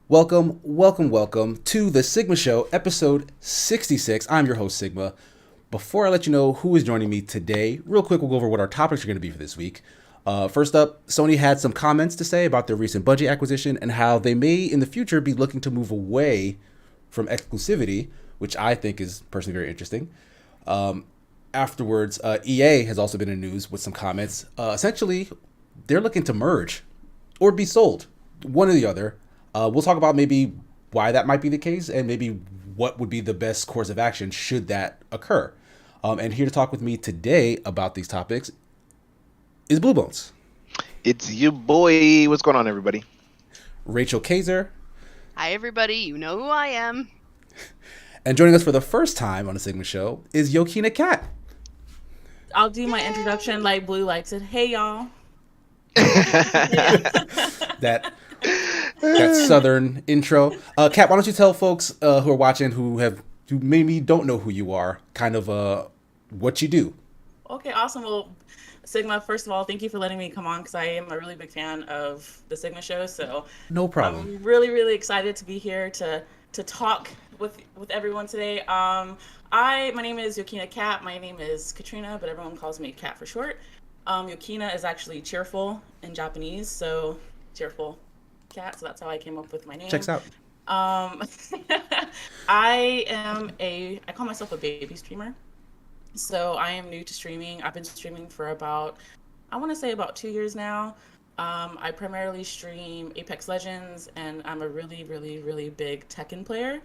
Welcome to the Sigma Show, episode 66. I'm your host, Sigma. Before I let you know who is joining me today, real quick, we'll go over what our topics are going to be for this week. First up, Sony had some comments to say about their recent budget acquisition and how they may, in the future, be looking to move away from exclusivity, which I think is personally very interesting. Afterwards, EA has also been in the news with some comments. Essentially, they're looking to merge or be sold, one or the other. We'll talk about maybe why that might be the case and maybe what would be the best course of action should that occur. And here to talk with me today about these topics is Blue Bones. It's your boy. What's going on, everybody? Rachel Kaiser. Hi, everybody. You know who I am. And joining us for the first time on the Sigma Show is Yokina Cat. I'll do my introduction like Blue likes it. Hey, y'all. that southern intro. Kat, why don't you tell folks who are watching who maybe don't know who you are, kind of what you do. Okay, awesome. Well, Sigma, first of all, thank you for letting me come on because I am a really big fan of the Sigma Show. So no problem. I'm really, really excited to be here to talk with everyone today. My name is Yokina Cat. My name is Katrina, but everyone calls me Cat for short. Yokina is actually cheerful in Japanese, so cheerful cat. So that's how I came up with my name. Checks out. I call myself a baby streamer. So I am new to streaming. I've been streaming for about 2 years now. I primarily stream Apex Legends, and I'm a really, really, really big Tekken player.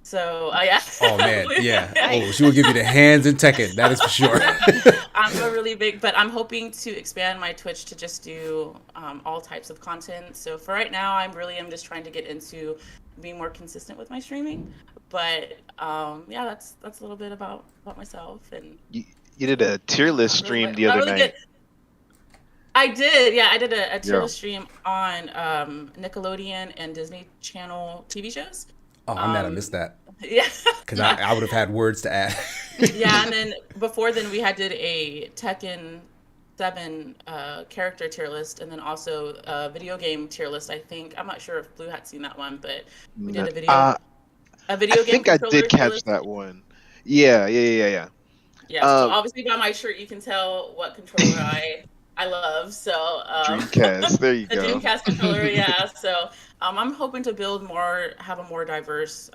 So, yeah. Oh, man, yeah. Oh, she will give you the hands in Tekken, that is for sure. I'm a really big, but I'm hoping to expand my Twitch to just do all types of content. So for right now, I'm just trying to get into being more consistent with my streaming. But yeah, that's a little bit about myself. And you did a tier list stream the other night. I did, yeah. I did a tier list stream on Nickelodeon and Disney Channel TV shows. Oh, I'm mad I missed that. Yeah. Because I would have had words to add. Yeah, and then before then we did a Tekken 7 character tier list, and then also a video game tier list. I think I'm not sure if Blue had seen that one, but we did a video game. I think I did catch that one. Yeah. Yeah. So obviously by my shirt you can tell what controller I love. So Dreamcast. There you the go. Dreamcast controller. Yeah. So I'm hoping to have a more diverse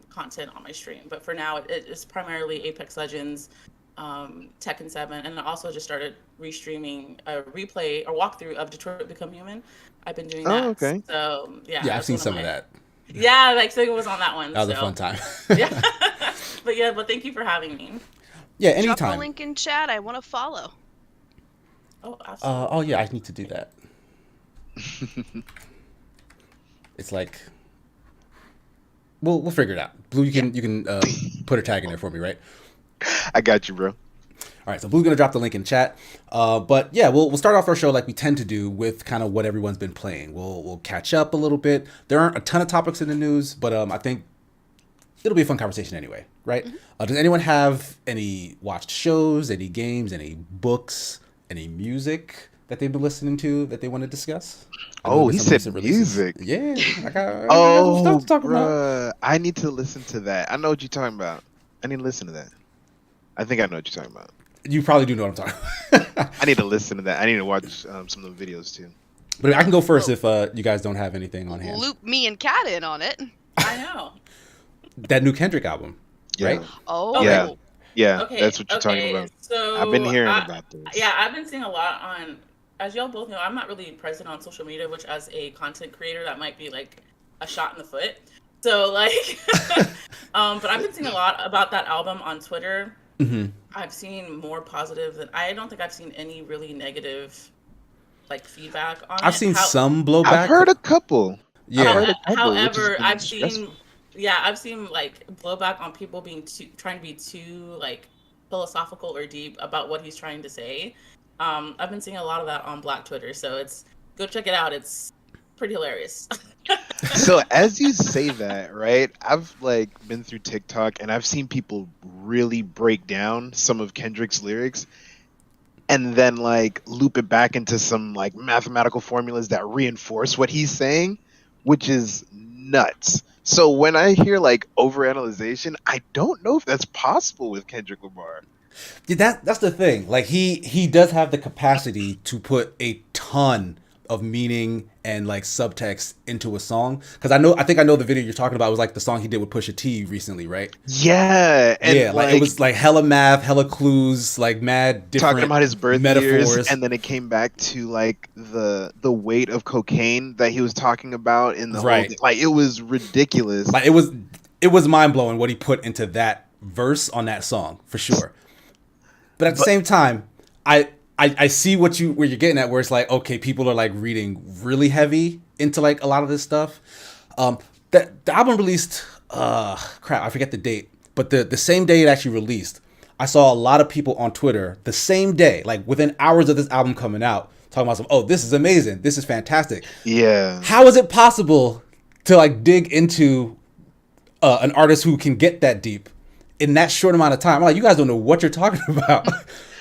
content on my stream. But for now, it is primarily Apex Legends, Tekken 7, and I also just started restreaming a replay or walkthrough of Detroit Become Human. I've been doing that. Oh, okay. So yeah. Yeah, I've seen some of that. Yeah, like Sigma was on that one. That was a fun time. Yeah. But thank you for having me. Yeah, anytime. Drop a link in chat. I want to follow. Oh, absolutely. Yeah, I need to do that. It's like, we'll figure it out. Blue, you can put a tag in there for me, right? I got you, bro. All right, so Blue's gonna drop the link in chat. But yeah, we'll start off our show like we tend to do with kind of what everyone's been playing. We'll catch up a little bit. There aren't a ton of topics in the news, but I think it'll be a fun conversation anyway, right? Mm-hmm. Does anyone have any watched shows, any games, any books, any music that they've been listening to that they want to discuss? Oh, he said music. Yeah. I got stuff to talk about. I need to listen to that. I know what you're talking about. I need to listen to that. I think I know what you're talking about. You probably do know what I'm talking about. I need to listen to that. I need to watch some of the videos too. But I can go first if you guys don't have anything on hand. Loop me and Kat in on it. I know. That new Kendrick album, right? Oh. Yeah. Yeah, Okay, that's what you're talking about. So I've been hearing about this. Yeah, I've been seeing a lot on, as y'all both know, I'm not really present on social media, which as a content creator, that might be like a shot in the foot. So like, but I've been seeing a lot about that album on Twitter. Mm-hmm. I've seen more positive than, I don't think I've seen any really negative like feedback on it. I've seen some blowback. I've heard a couple. Yeah. However, I've seen like blowback on people trying to be too like philosophical or deep about what he's trying to say. I've been seeing a lot of that on Black Twitter, so go check it out. It's pretty hilarious. So as you say that, right, I've like been through TikTok and I've seen people really break down some of Kendrick's lyrics and then like loop it back into some like mathematical formulas that reinforce what he's saying, which is nuts. So when I hear like overanalyzation, I don't know if that's possible with Kendrick Lamar. Yeah, that's the thing. Like he does have the capacity to put a ton of meaning and like subtext into a song. Because I think I know the video you're talking about was like the song he did with Pusha T recently, right? Yeah, and Yeah, like it was like hella math, hella clues, like mad different talking about his birth metaphors. years, and then it came back to like the weight of cocaine that he was talking about in the whole thing. Like it was ridiculous. Like it was mind blowing what he put into that verse on that song for sure. But at the same time, I see where you're getting at, where it's like, okay, people are like reading really heavy into like a lot of this stuff. The album released, crap, I forget the date, but the same day it actually released, I saw a lot of people on Twitter the same day, like within hours of this album coming out, talking about oh, this is amazing, this is fantastic. Yeah. How is it possible to like dig into an artist who can get that deep in that short amount of time? I'm like, you guys don't know what you're talking about.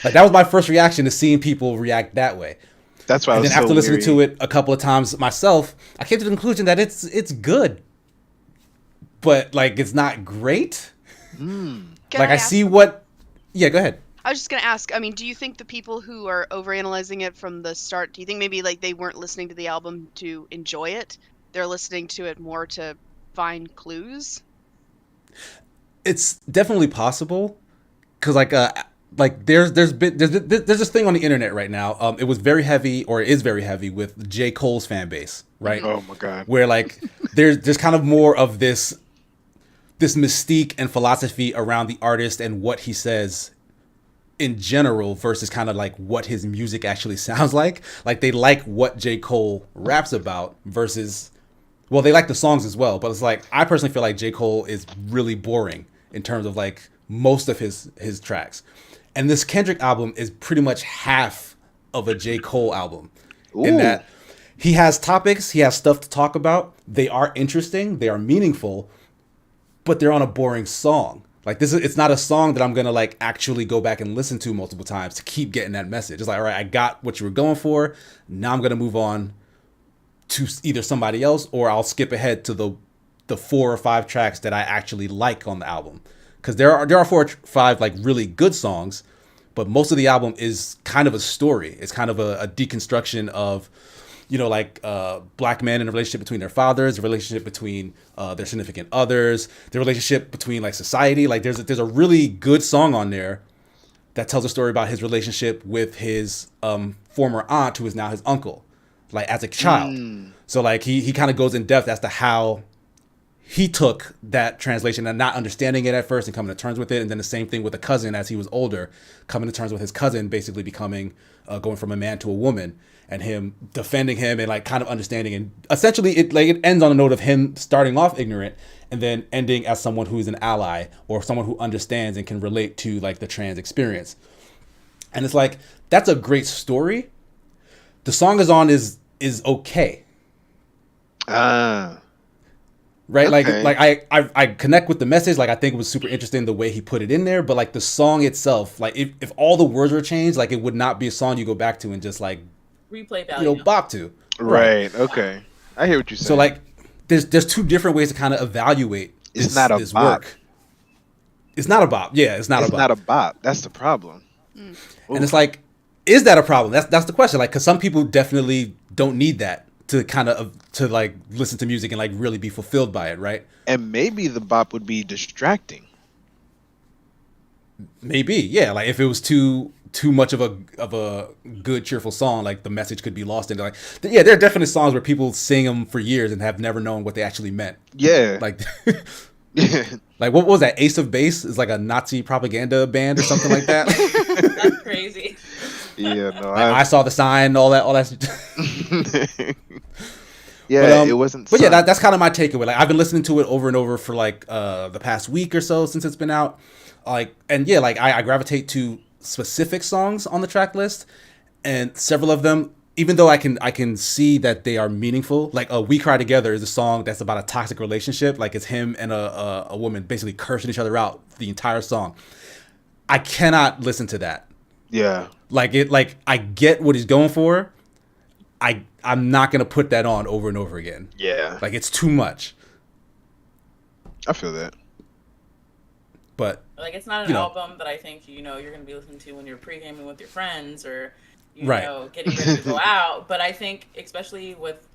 Like that was my first reaction to seeing people react that way. That's why. And then after listening to it a couple of times myself, I came to the conclusion that it's good, but like it's not great. Like I see what. Yeah, go ahead. I was just gonna ask. I mean, do you think the people who are overanalyzing it from the start, do you think maybe like they weren't listening to the album to enjoy it? They're listening to it more to find clues. It's definitely possible, because like there's this thing on the internet right now. It was very heavy, or it is very heavy, with J. Cole's fan base, right? Oh my god. Where like there's kind of more of this mystique and philosophy around the artist and what he says in general versus kind of like what his music actually sounds like. Like they like what J. Cole raps about versus, well, they like the songs as well, but it's like I personally feel like J. Cole is really boring in terms of like most of his tracks. And this Kendrick album is pretty much half of a J. Cole album. Ooh. In that he has topics, he has stuff to talk about. They are interesting, they are meaningful, but they're on a boring song. Like it's not a song that I'm gonna like actually go back and listen to multiple times to keep getting that message. It's like, all right, I got what you were going for. Now I'm gonna move on to either somebody else, or I'll skip ahead to the 4 or 5 tracks that I actually like on the album. Because there are 4 or 5 like really good songs, but most of the album is kind of a story. It's kind of a deconstruction of, you know, like black men in a relationship between their fathers, the relationship between their significant others, the relationship between like society. Like there's a really good song on there that tells a story about his relationship with his former aunt, who is now his uncle, like as a child. So like he kind of goes in depth as to how he took that translation and not understanding it at first and coming to terms with it. And then the same thing with a cousin as he was older, coming to terms with his cousin basically becoming, going from a man to a woman, and him defending him and like kind of understanding. And essentially it ends on a note of him starting off ignorant and then ending as someone who is an ally or someone who understands and can relate to like the trans experience. And it's like, that's a great story. The song is okay. Right, okay. like I connect with the message. Like I think it was super interesting the way he put it in there. But like the song itself, like if all the words were changed, like it would not be a song you go back to and just like replay value, you know, bop to. Right. Okay. I hear what you're saying. So like there's 2 different ways to kind of evaluate this bop. work. It's not a bop. Yeah, it's not a bop. It's not a bop. That's the problem. And it's like, is that a problem? That's the question. Like, because some people definitely don't need that to kind of to like listen to music and like really be fulfilled by it, right? And maybe the bop would be distracting. Maybe, yeah. Like if it was too much of a good cheerful song, like the message could be lost into like, yeah, there are definitely songs where people sing them for years and have never known what they actually meant. Yeah. Like like what was that? Ace of Base is like a Nazi propaganda band or something like that. That's crazy. Yeah, no. Like, I saw the sign, all that. Yeah, but, it wasn't. But yeah, that's kind of my takeaway. Like I've been listening to it over and over for like the past week or so since it's been out. Like, and yeah, like I gravitate to specific songs on the track list, and several of them, even though I can see that they are meaningful. Like "We Cry Together" is a song that's about a toxic relationship. Like it's him and a woman basically cursing each other out the entire song. I cannot listen to that. Yeah. Like I get what he's going for. I'm not gonna put that on over and over again. Yeah. Like it's too much. I feel that. But Like, it's not an you know, album that I think, you're going to be listening to when you're pre-gaming with your friends or, right. getting ready to go out. But I think, especially with,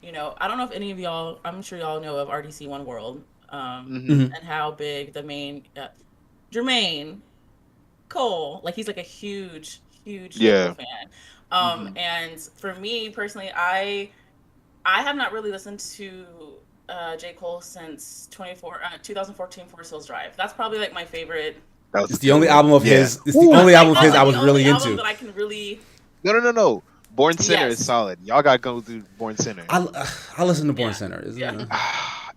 I don't know if any of y'all, I'm sure y'all know of RDC One World, Hmm. Hmm. and how big the main, Jermaine Cole, like, he's like a huge, huge J. Cole Yeah. fan. Hmm. And for me personally, I have not really listened to J. Cole since 2014 Forest Hills Drive. That's probably like my favorite. That was It's a the good only one. album of Yeah. his. It's the Ooh. only album of That's his I like was the only really album into. that I can really. No, no, no, no. Born Sinner is Yes. solid. Y'all gotta go through Born Sinner. I listen to Born Yeah. Center. Yeah. Like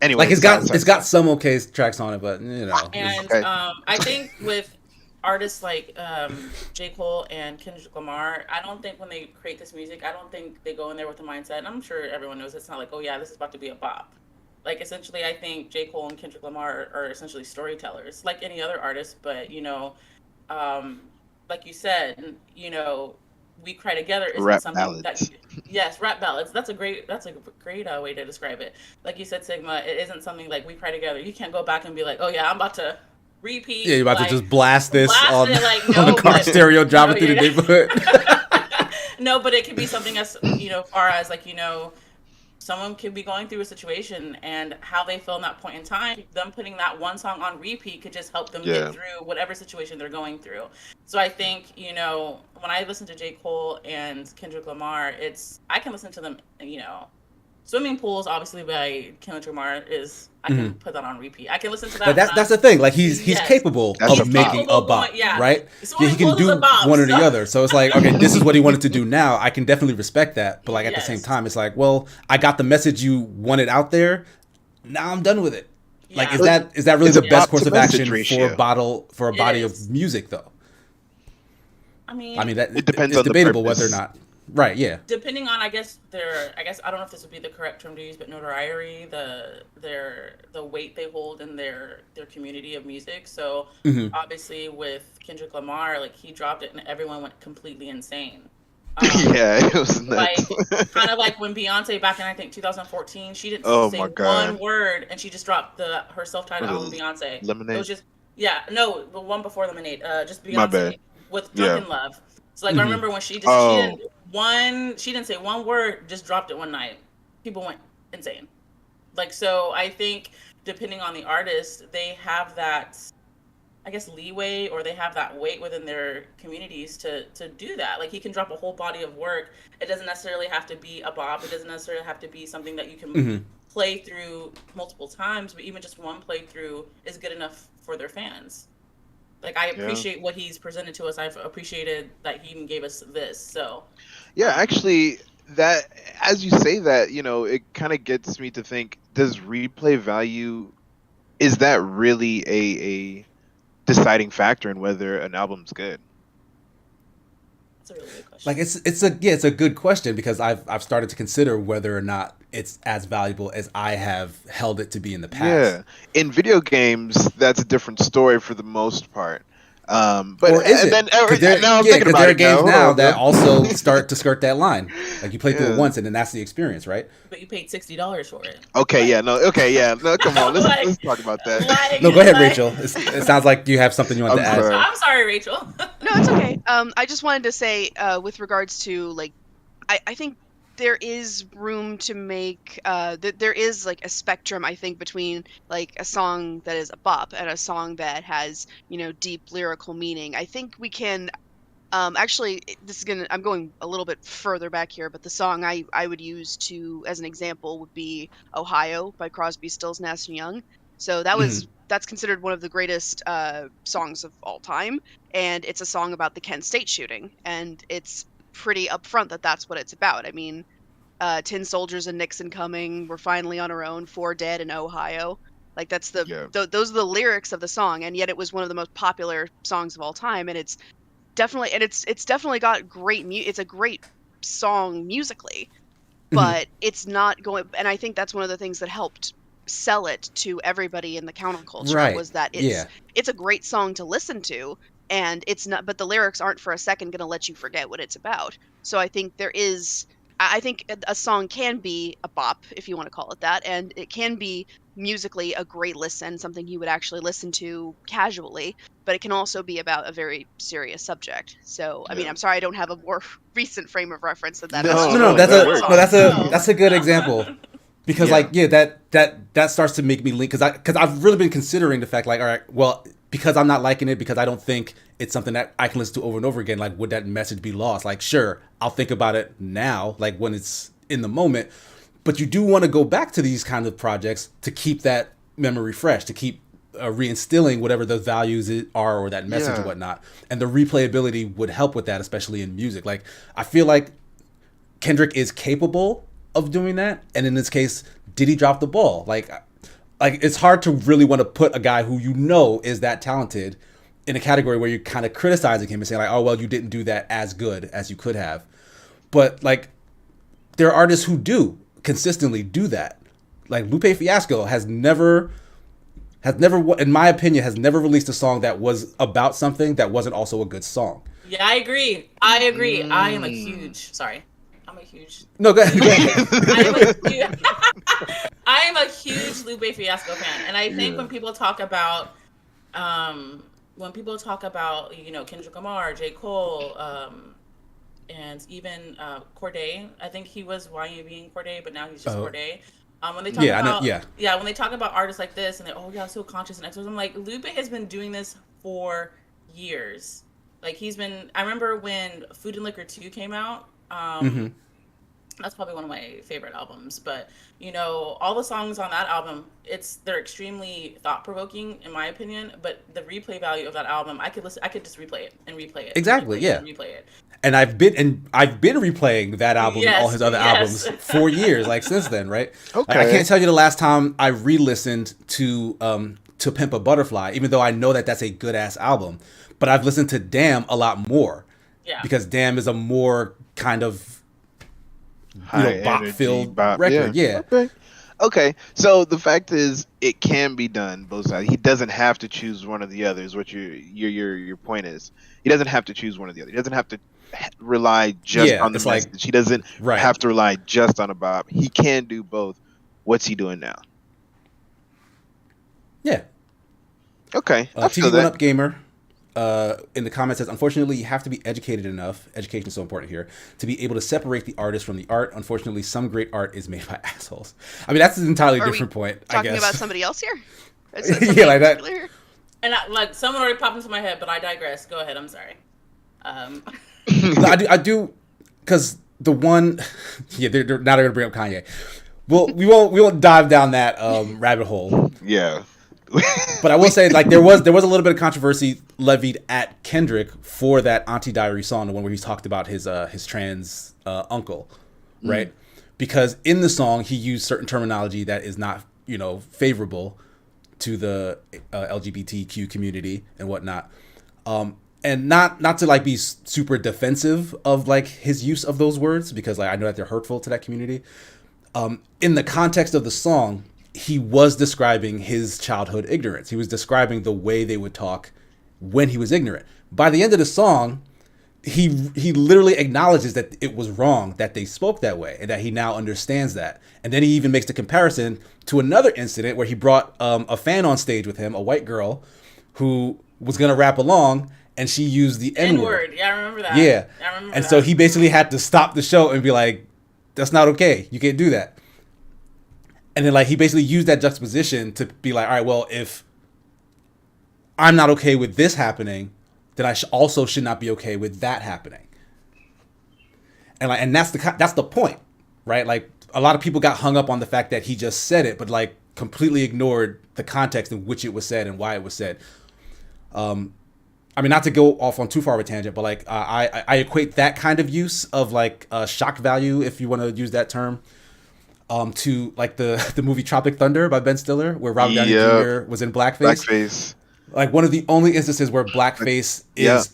Anyway, it's sorry, got sorry, it's got sorry. some okay tracks on it, but And Okay. I think with artists like J. Cole and Kendrick Lamar, I don't think when they create this music, I don't think they go in there with the mindset. And I'm sure everyone knows it's not like, oh yeah, this is about to be a bop. Like, essentially, I think J. Cole and Kendrick Lamar are essentially storytellers, like any other artist. But um, like you said, We Cry Together isn't Rap something that. ballads. Yes, rap ballads. That's a great way to describe it. Like you said, Sigma, it isn't something like We Cry Together. You can't go back and be like, oh yeah, I'm about to yeah, you're repeat, about to like, just blast this blast on it, like, on the no, car but stereo, driving through the you're neighborhood. no, but it could be something as far as, like, someone could be going through a situation, and how they feel in that point in time, them putting that one song on repeat could just help them get Yeah. through whatever situation they're going through. So I think, when I listen to J. Cole and Kendrick Lamar, I can listen to them, Swimming Pools, obviously, by Kendrick Lamar, I can Mhm. put that on repeat. I can listen to But that when that's I'm. the thing. Like he's Yes. capable That's a of He's bop. making capable a of going, bop, yeah. right? Yeah, he Swimming can Pools is a do bop. one or the So. other. So it's like, okay, this is what he wanted to do now. I can definitely respect that. But like at the same Yes. time, it's like, well, I got the message you wanted out there. Now I'm done with it. Like, Yeah. is that really It's the a best bop course to of message action ratio. for a It body is. of music though? I I mean, mean that It depends it's on the debatable whether or purpose. not. Right? Yeah. depending on, I guess I don't know if this would be the correct term to use, but notoriety, the weight they hold in their community of music. So Hmm. obviously with Kendrick Lamar, like, he dropped it and everyone went completely insane. Yeah, it was nuts. Like, kind of like when Beyonce, back in, I think, 2014, she didn't Oh say my one god. word and she just dropped her self-titled Was album, it Beyonce. It was Lemonade? just, yeah, no, the one before Lemonade, just My bad. Beyonce with Yeah. Drunken Love. So, like, I Hmm. remember when Oh, she didn't say one word, just dropped it one night. People went insane. Like, so I think depending on the artist, they have that, I guess, leeway, or they have that weight within their communities to do that. Like, he can drop a whole body of work. It doesn't necessarily have to be a bop. It doesn't necessarily have to be something that you can Hmm. play through multiple times, but even just one playthrough is good enough for their fans. Like, I yeah. appreciate what he's presented to us. I've appreciated that he even gave us this. So, Yeah, um, actually, that as you say that, it kind of gets me to think: does replay value, is that really a deciding factor in whether an album's good? that's a really good question. Like it's a good question because I've started to consider whether or not it's as valuable as I have held it to be in the past. Yeah, in video games, that's a different story for the most part. But Or is and it? then now I'm thinking Because about there are it now. games Hold now on, that though. also start to skirt that line. Like you play through it Yeah. once and then that's the experience, right? But you paid $60 for it. Okay. Like, Yeah. No. Okay. Yeah. No. Come on. Let's like, let's talk about that. No, go ahead, like. Rachel. It sounds like you have something you want I'm to add. sorry. I'm sorry, Rachel. No, it's okay. I just wanted to say, with regards to, like, I think there is room to make there is, like, a spectrum, I think, between, like, a song that is a bop and a song that has, deep lyrical meaning. I think we can actually, I'm going a little bit further back here, but the song I would use to as an example would be Ohio by Crosby, Stills, Nash and Young. So Hmm. that's considered one of the greatest songs of all time, and it's a song about the Kent State shooting, and it's pretty upfront that that's what it's about. I mean, tin soldiers and Nixon coming, we're finally on our own, 4 dead in Ohio. Like, that's Yeah. those are the lyrics of the song, and yet it was one of the most popular songs of all time, and it's definitely got it's a great song musically, Hmm. but it's not going, and I think that's one of the things that helped sell it to everybody in the counterculture Right. was that Yeah. it's a great song to listen to, and it's not, but the lyrics aren't for a second going to let you forget what it's about. So I think I think a song can be a bop, if you want to call it that, and it can be musically a great listen, something you would actually listen to casually, but it can also be about a very serious subject. So, I mean, Yeah. I'm sorry I don't have a more recent frame of reference than that. No, That's just No, what that I works. saw. that's a good example. Because Yeah. like that starts to make me link because I've really been considering the fact like, all right, well, because I'm not liking it, because I don't think it's something that I can listen to over and over again, like would that message be lost? Like, sure, I'll think about it now, like when it's in the moment, but you do want to go back to these kind of projects to keep that memory fresh, to keep reinstilling whatever the values are or that message or Yeah. whatnot. And the replayability would help with that, especially in music. Like I feel like Kendrick is capable of doing that, and in this case, did he drop the ball? Like it's hard to really want to put a guy who you know is that talented in a category where you're kind of criticizing him and saying like, oh well, you didn't do that as good as you could have. But like, there are artists who do consistently do that. Like Lupe Fiasco has never, in my opinion, has never released a song that was about something that wasn't also a good song. Yeah, I agree. I am a huge. Sorry, I'm a huge. No, go ahead. Go ahead. I am a huge Lupe Fiasco fan, and I think when people talk about, Kendrick Lamar, J. Cole, and even Cordae, I think he was YNB Cordae, but now he's just Cordae. When they talk when they talk about artists like this, and they're so conscious and exposed, I'm like, Lupe has been doing this for years. Like I remember when Food and Liquor 2 came out. That's probably one of my favorite albums, but all the songs on that album, they're extremely thought-provoking in my opinion, but the replay value of that album, I could just replay it and replay it. Exactly, yeah. And replay it. And I've been replaying that album and all his other albums for years, like since then, right? Okay. Like, I can't tell you the last time I re-listened to Pimp a Butterfly, even though I know that that's a good ass album, but I've listened to Damn a lot more. Yeah. Because Damn is a more kind of bop-filled bop. record. Yeah. Okay. So the fact is, it can be done both sides. He doesn't have to choose one or the other. Is what your point is. He doesn't have to choose one or the other. He doesn't have to rely just on the message. He doesn't have to rely just on a bop. He can do both. What's he doing now? Yeah. Okay. TV1 Up Gamer in the comments says, unfortunately, you have to be educated enough. Education is so important here to be able to separate the artist from the art. Unfortunately, some great art is made by assholes. I mean, that's an entirely different point. I guess. Talking about somebody else here? Yeah, like that. And someone already popped into my head, but I digress. Go ahead. I'm sorry. No, I do, because the one, they're now they're gonna bring up Kanye. Well, we won't dive down that rabbit hole. Yeah. But I will say, like, there was a little bit of controversy levied at Kendrick for that Auntie Diary song, the one where he talked about his trans uncle, right? Because in the song he used certain terminology that is not favorable to the LGBTQ community and whatnot. And not to like be super defensive of like his use of those words, because like I know that they're hurtful to that community. In the context of the song, he was describing his childhood ignorance. He was describing the way they would talk when he was ignorant. By the end of the song, he literally acknowledges that it was wrong that they spoke that way and that he now understands that. And then he even makes the comparison to another incident where he brought a fan on stage with him, a white girl who was going to rap along, and she used the N-word. Yeah, I remember that. Yeah. I remember and that. so he basically had to stop the show and be like, that's not okay. You can't do that. And then like he basically used that juxtaposition to be like, all right, well, if I'm not okay with this happening, then I also should not be okay with that happening. And that's the point, right? Like a lot of people got hung up on the fact that he just said it, but like completely ignored the context in which it was said and why it was said. I mean, not to go off on too far of a tangent, but like I equate that kind of use of like shock value, if you want to use that term, to like the movie Tropic Thunder by Ben Stiller, where Robert Downey Jr. was in blackface. Like one of the only instances where blackface is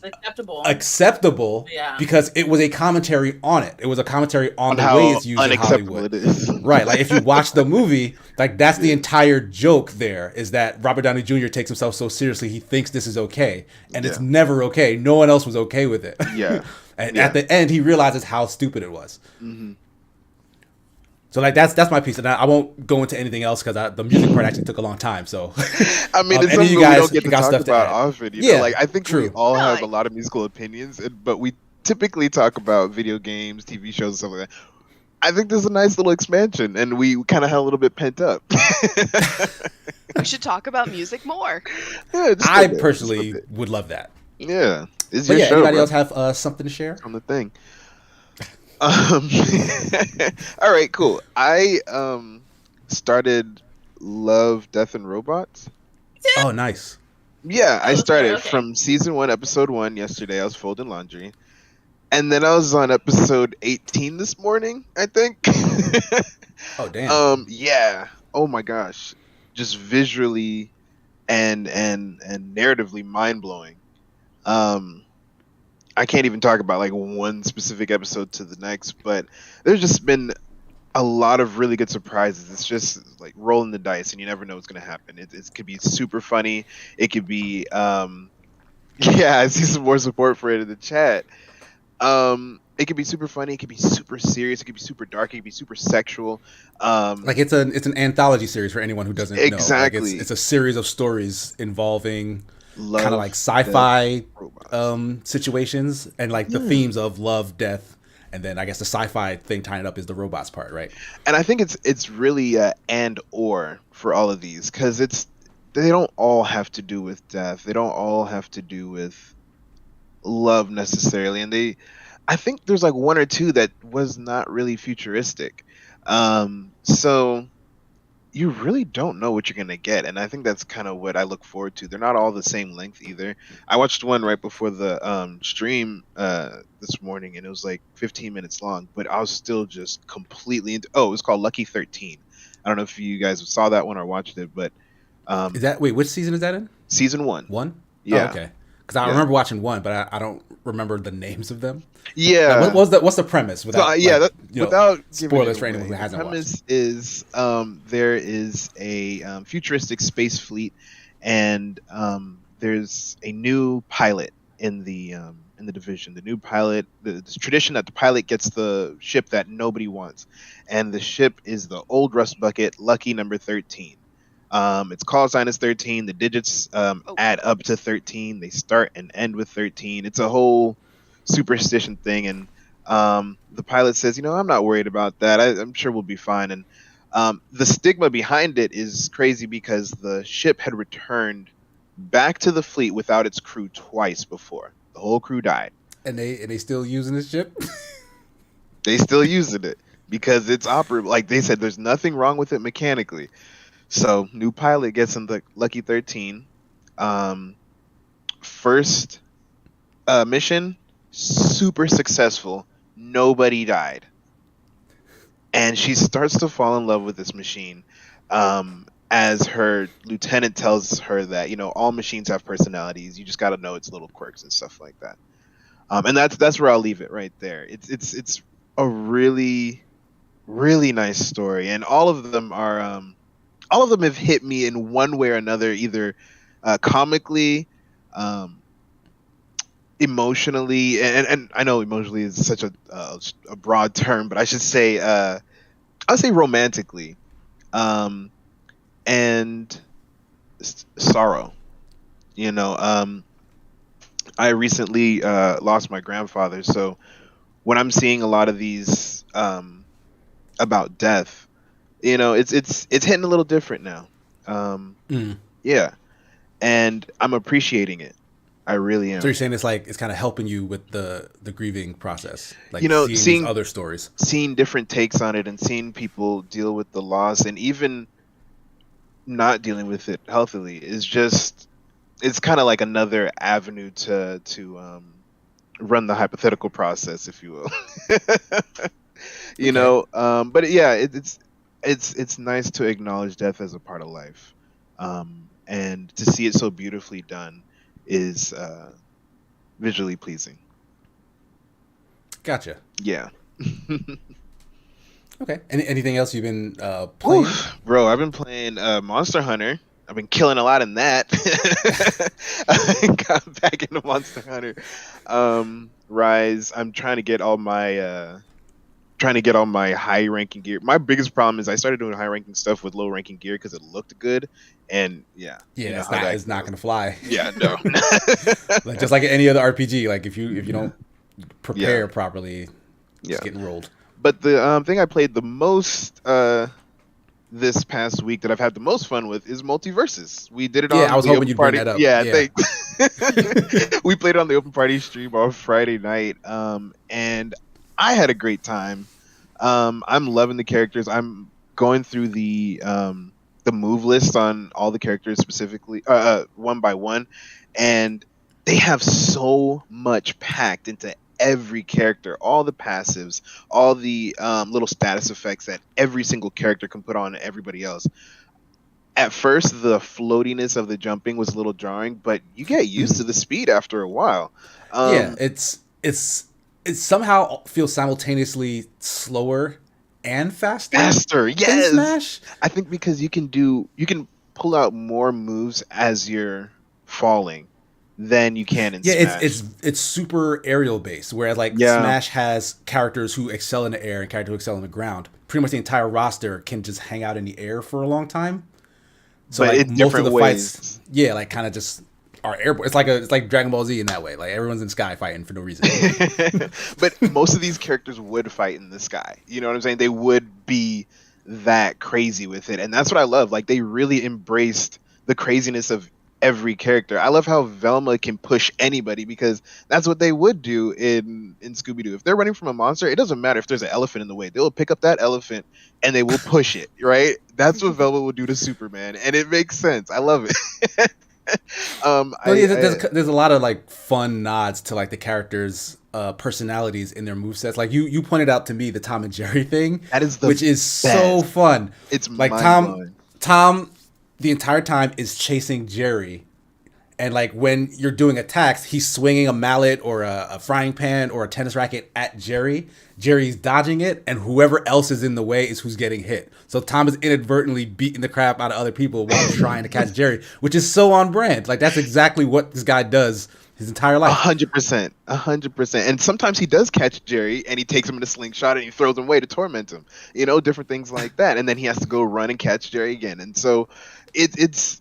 acceptable because it was a commentary on it. It was a commentary on the way it's used in Hollywood. It is. Right. Like if you watch the movie, like that's the entire joke there, is that Robert Downey Jr. takes himself so seriously he thinks this is okay. And it's never okay. No one else was okay with it. Yeah. And at the end he realizes how stupid it was. Mm-hmm. So like that's my piece, and I won't go into anything else because the music part actually took a long time. So I mean, it's any of something you we guys don't get to got talk stuff to about add? often. You know, Yeah, like I think we true. all No, have a lot of musical opinions, but we typically talk about video games, TV shows, and stuff like that. I think there's a nice little expansion, and we kind of had a little bit pent up. we should talk about music more. Yeah, just I a bit, just a personally bit. would love that. Yeah, it's But your yeah, show, anybody bro. else have something to share? On the thing. Um, all right, cool. I started Love, Death, and Robots. Oh, nice. Yeah, I Oh, started okay. from season 1, episode 1 yesterday. I was folding laundry. And then I was on episode 18 this morning, I think. Oh, damn. Yeah. Oh my gosh. Just visually and narratively mind-blowing. I can't even talk about like one specific episode to the next, but there's just been a lot of really good surprises. It's just like rolling the dice and you never know what's going to happen. It could be super funny. It could be yeah, I see some more support for it in the chat. It could be super funny. It could be super serious. It could be super dark. It could be super sexual. Like it's an anthology series for anyone who doesn't know. Like Exactly. it's a series of stories involving Love, kind of like sci-fi death, robots. situations and like the Yeah. themes of love, death, and then I guess the sci-fi thing tying it up is the robots part, right? And I think it's really and or for all of these because they don't all have to do with death. They don't all have to do with love necessarily, and I think there's like one or two that was not really futuristic. So you really don't know what you're gonna get, and I think that's kind of what I look forward to. They're not all the same length either. I watched one right before the stream this morning, and it was like 15 minutes long, but I was still just completely into. Oh, it was called Lucky 13. I don't know if you guys saw that one or watched it, but Is that wait? Which season is that in? season 1. One? Yeah. Oh, okay. Because I Yeah. remember watching one, but I don't remember the names of them. Yeah. Like, what's the premise? Without Without giving spoilers it for anyone away, who hasn't the watched. premise is there is a futuristic space fleet, and there's a new pilot in the division. The new pilot, the tradition that the pilot gets the ship that nobody wants, and the ship is the old rust bucket, Lucky number 13. Its call sign is 13. The digits add up to 13. They start and end with 13. It's a whole superstition thing, and the pilot says, I'm not worried about that. I'm sure we'll be fine. And the stigma behind it is crazy because the ship had returned back to the fleet without its crew twice before. The whole crew died. And they still using this ship? They still using it because it's operable. Like they said, there's nothing wrong with it mechanically. So new pilot gets in the Lucky 13. First mission, super successful. Nobody died. And she starts to fall in love with this machine as her lieutenant tells her that, all machines have personalities. You just got to know its little quirks and stuff like that. And that's where I'll leave it right there. It's a really, really nice story. And all of them have hit me in one way or another, either comically, emotionally, and I know emotionally is such a broad term, but I should say I'll say romantically, and sorrow. I recently lost my grandfather, so when I'm seeing a lot of these about death, it's hitting a little different now. Yeah, and I'm appreciating it. I really am. So you're saying it's kind of helping you with the grieving process, like seeing seeing these other stories. seeing different takes on it and seeing people deal with the loss and even not dealing with it healthily is just, it's kind of like another avenue to run the hypothetical process, if you will. But yeah, it's nice to acknowledge death as a part of life, and to see it so beautifully done is visually pleasing. Gotcha. Yeah. Okay. Anything else you've been playing? Oof, bro, I've been playing Monster Hunter. I've been killing a lot in that. I got back into Monster Hunter Rise. I'm trying to get all my trying to get all my high ranking gear. My biggest problem is I started doing high ranking stuff with low ranking gear because it looked good, and yeah, Yeah, you know that's how not that it's not goes. gonna fly. Yeah, no. Like just like any other RPG, like if you don't Yeah, prepare properly, yeah. just getting rolled. But the thing I played the most this past week that I've had the most fun with is Multiverses. We did it Yeah, I on was the hoping open you'd bring party. that up. Yeah, Yeah. thanks. We played it on the open party stream on Friday night, and I had a great time. I'm loving the characters. I'm going through the move list on all the characters specifically, one by one, and they have so much packed into every character, all the passives, all the little status effects that every single character can put on everybody else. At first, the floatiness of the jumping was a little jarring, but you get used to Mhm. the speed after a while. Yeah, Um, it somehow feels simultaneously slower and faster Faster, than yes. Smash. I think because you can pull out more moves as you're falling than you can in Yeah, Smash. it's super aerial based, whereas like Yeah, Smash has characters who excel in the air and characters who excel in the ground. Pretty much the entire roster can just hang out in the air for a long time. So but like in most of different the fights, ways. yeah, like kind of just are airborne. It's like Dragon Ball Z in that way. Like everyone's in sky fighting for no reason. But most of these characters would fight in the sky. You know what I'm saying? They would be that crazy with it. And that's what I love. Like they really embraced the craziness of every character. I love how Velma can push anybody because that's what they would do in Scooby Doo. If they're running from a monster, it doesn't matter if there's an elephant in the way. They'll pick up that elephant and they will push it, right? That's what Velma would do to Superman, and it makes sense. I love it. Well, yeah, I there's a lot of like fun nods to like the characters' personalities in their movesets. Like you pointed out to me the Tom and Jerry thing, that is the which is so best. fun. It's Like mind blowing. Tom, the entire time is chasing Jerry, and like when you're doing attacks, he's swinging a mallet or a frying pan or a tennis racket at Jerry. Jerry's dodging it, and whoever else is in the way is who's getting hit. So Tom is inadvertently beating the crap out of other people while trying to catch Jerry, which is so on brand. Like that's exactly what this guy does his entire life. 100%, 100%. And sometimes he does catch Jerry, and he takes him in a slingshot, and he throws him away to torment him. You know, different things like that. And then he has to go run and catch Jerry again. And so, it's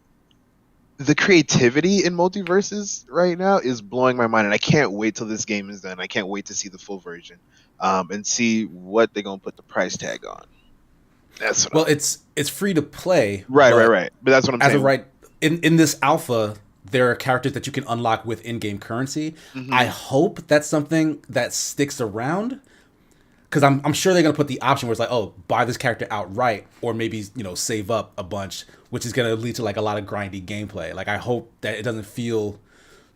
the creativity in Multiverses right now is blowing my mind, and I can't wait till this game is done. I can't wait to see the full version, and see what they're gonna put the price tag on. That's what Well, I'm. it's free to play, Right, right, but right. But that's what I'm as of saying. right in this alpha, there are characters that you can unlock with in-game currency. I Hmm. hope that's something that sticks around because I'm sure they're gonna put the option where it's like, oh, buy this character outright, or maybe save up a bunch, which is gonna lead to like a lot of grindy gameplay. Like I hope that it doesn't feel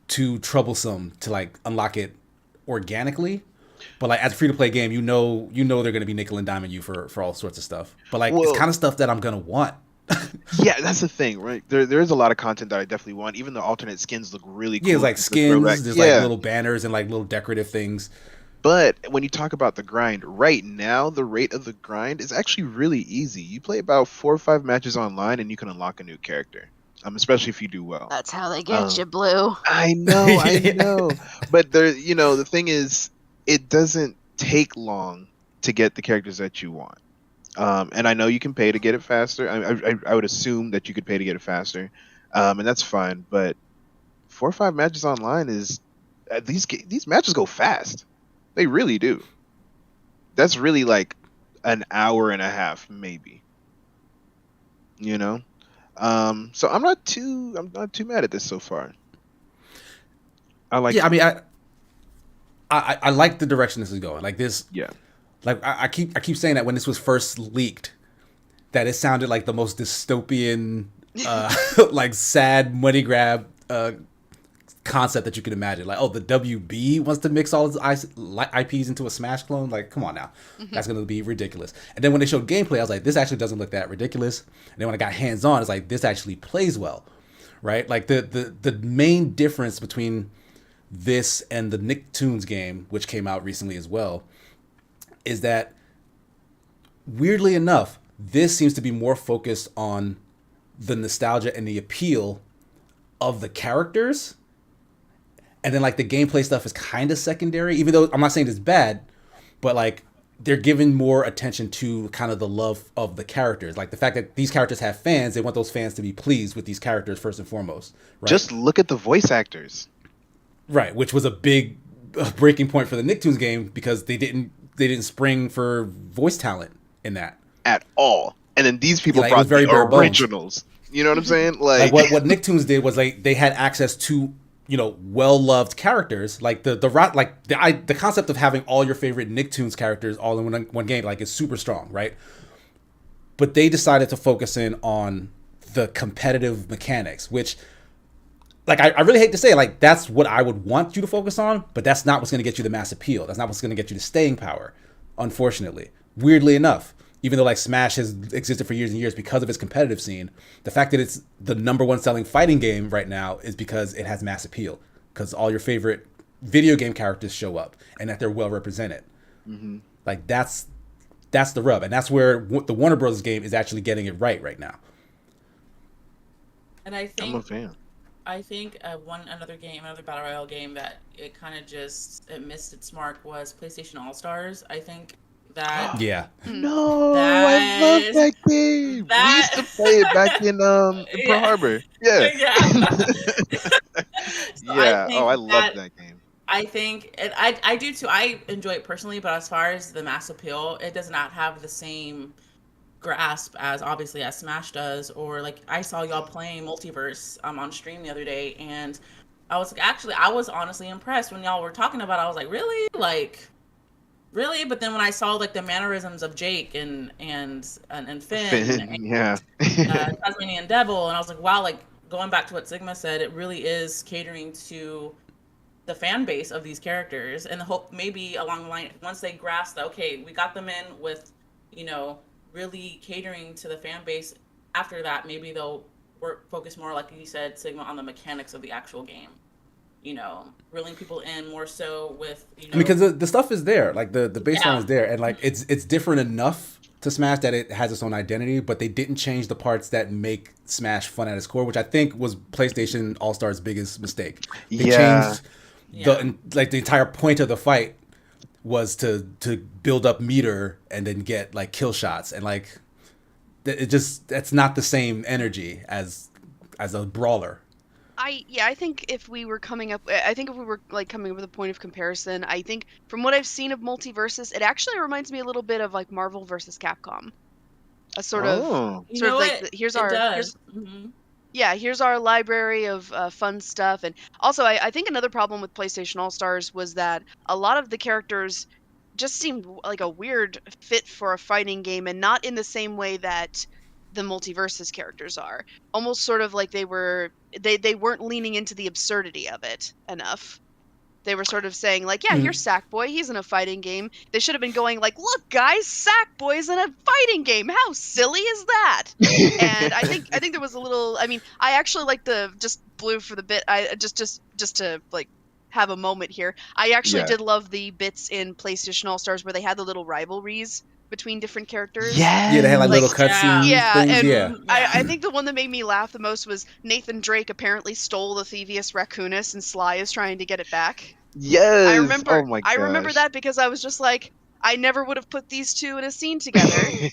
too troublesome to like unlock it organically. But like as a free to play game, they're gonna be nickel and diming you for all sorts of stuff. But like it's Well, kind of stuff that I'm gonna want. yeah, that's the thing, right? There is a lot of content that I definitely want. Even the alternate skins look really Yeah, cool. there's like The throwback, skins, there's like yeah. little banners and like little decorative things. But when you talk about the grind, right now the rate of the grind is actually really easy. You play about 4 or 5 matches online, and you can unlock a new character. Especially if you do well. That's how they get Um, you, Blue. I know, I know. But the thing is, it doesn't take long to get the characters that you want. And I know you can pay to get it faster. I would assume that you could pay to get it faster, and that's fine. But 4 or 5 matches online is these matches go fast. They really do. That's really like an hour and a half, maybe. You know. So I'm not too mad at this so far. I like Yeah, I it. mean, I like the direction this is going. Like this, Yeah. like I keep saying that when this was first leaked, that it sounded like the most dystopian, like sad money grab concept that you can imagine. Like, oh, the WB wants to mix all its IPs into a Smash clone. Like, come on now, that's gonna be ridiculous. And then when they showed gameplay, I was like, this actually doesn't look that ridiculous. And then when I got hands on, it's like this actually plays well, right? Like the main difference between this and the Nicktoons game, which came out recently as well, is that weirdly enough, this seems to be more focused on the nostalgia and the appeal of the characters. And then like the gameplay stuff is kind of secondary, even though I'm not saying it's bad, but like they're giving more attention to kind of the love of the characters, like the fact that these characters have fans. They want those fans to be pleased with these characters first and foremost, right? Just look at the voice actors. Right, which was a big breaking point for the Nicktoons game because they didn't spring for voice talent in that At all. And then these people Like, it brought was very the bare bones. originals. You know what I'm saying? Like what Nicktoons did was like they had access to, you know, well-loved characters. Like the concept of having all your favorite Nicktoons characters all in one game, like, is super strong, right? But they decided to focus in on the competitive mechanics, which, like, I really hate to say, like, that's what I would want you to focus on, but that's not what's going to get you the mass appeal. That's not what's going to get you the staying power, unfortunately. Weirdly enough, even though, like, Smash has existed for years and years because of its competitive scene, the fact that it's the #1 selling fighting game right now is because it has mass appeal, because all your favorite video game characters show up and that they're well represented. Mm-hmm. Like, that's the rub, and that's where the Warner Bros. Game is actually getting it right now. And I think I'm a fan. I think another battle royale game that it kind of it missed its mark was PlayStation All Stars. I think that Yeah. No, I love that game. We used to play it back in Pearl Harbor. Yeah. Yeah. I love that game. I think I do too. I enjoy it personally, but as far as the mass appeal, it does not have the same grasp as obviously as Smash does. Or like I saw y'all playing Multiverse on stream the other day, and I was honestly impressed when y'all were talking about it. I was like, really? Really? But then when I saw like the mannerisms of Jake and Finn and Tasmanian Devil, and I was like, wow, like going back to what Sigma said, it really is catering to the fan base of these characters, and the hope maybe along the line, once they grasp that, okay, we got them in with, you know, really catering to the fan base. After that, maybe they'll focus more, like you said, Sigma, on the mechanics of the actual game. You know, reeling people in more so with, you know, because the stuff is there, like the baseline is there, and like it's different enough to Smash that it has its own identity, but they didn't change the parts that make Smash fun at its core, which I think was PlayStation All Stars' biggest mistake. They changed the entire point of the fight was to build up meter and then get like kill shots, and like that's not the same energy as a brawler. I think if we were coming up with a point of comparison, I think from what I've seen of Multiverses, it actually reminds me a little bit of like Marvel versus Capcom. A sort of like here's our library of fun stuff. And also I think another problem with PlayStation All Stars was that a lot of the characters just seemed like a weird fit for a fighting game, and not in the same way that the Multiverses characters are. Almost sort of like they weren't leaning into the absurdity of it enough. They were sort of saying like, yeah, here's Sackboy, he's in a fighting game. They should have been going like, look guys, Sackboy's in a fighting game. How silly is that? And I think there was a little, I mean, I actually like just blew for the bit. I just to like have a moment here. I actually did love the bits in PlayStation All Stars where they had the little rivalries between different characters. Yeah, they had like little cutscenes. I think the one that made me laugh the most was Nathan Drake apparently stole the Thievius Raccoonus, and Sly is trying to get it back. Yes. I remember that because I was just like, I never would have put these two in a scene together,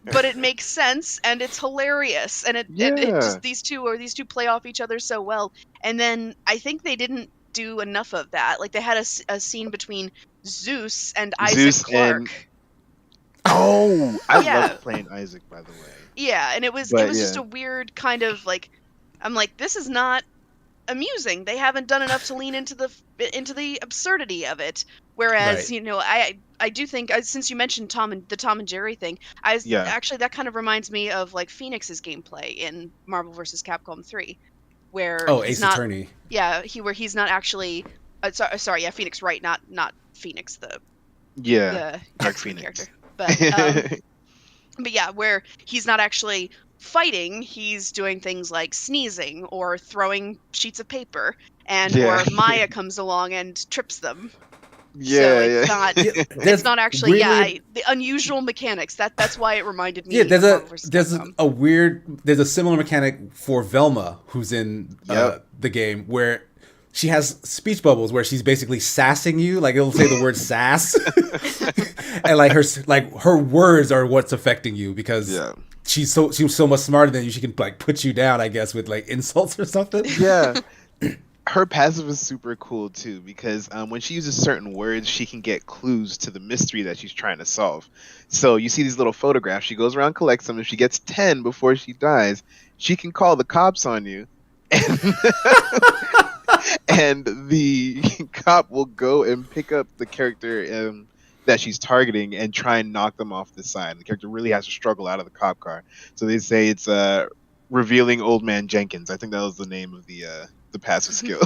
but it makes sense and it's hilarious, and it just these two play off each other so well. And then I think they didn't do enough of that. Like they had a scene between Zeus and Isaac Clarke. I love playing Isaac, by the way. Yeah, and it was just a weird kind of like, I'm like, this is not amusing. They haven't done enough to lean into the absurdity of it. Whereas, you know, I do think, since you mentioned the Tom and Jerry thing, actually that kind of reminds me of like Phoenix's gameplay in Marvel vs. Capcom 3, where Ace Attorney. Yeah, where he's not actually Phoenix, right? Not Phoenix, the Dark Phoenix character. But yeah, where he's not actually fighting, he's doing things like sneezing or throwing sheets of paper, or Maya comes along and trips them. It's not actually the unusual mechanics. That's why it reminded me. Yeah, there's a similar mechanic for Velma, who's in the game, where she has speech bubbles where she's basically sassing you, like it'll say the word sass, and her words are what's affecting you because Yeah. she's so much smarter than you. She can like put you down, I guess, with like insults or something. Yeah. Her passive is super cool too because when she uses certain words, she can get clues to the mystery that she's trying to solve. So you see these little photographs. She goes around, collects them. If she gets 10 before she dies, she can call the cops on you, and, and the cop will go and pick up the character that she's targeting and try and knock them off the side. The character really has to struggle out of the cop car. So they say it's revealing Old Man Jenkins. I think that was the name of the passive skill.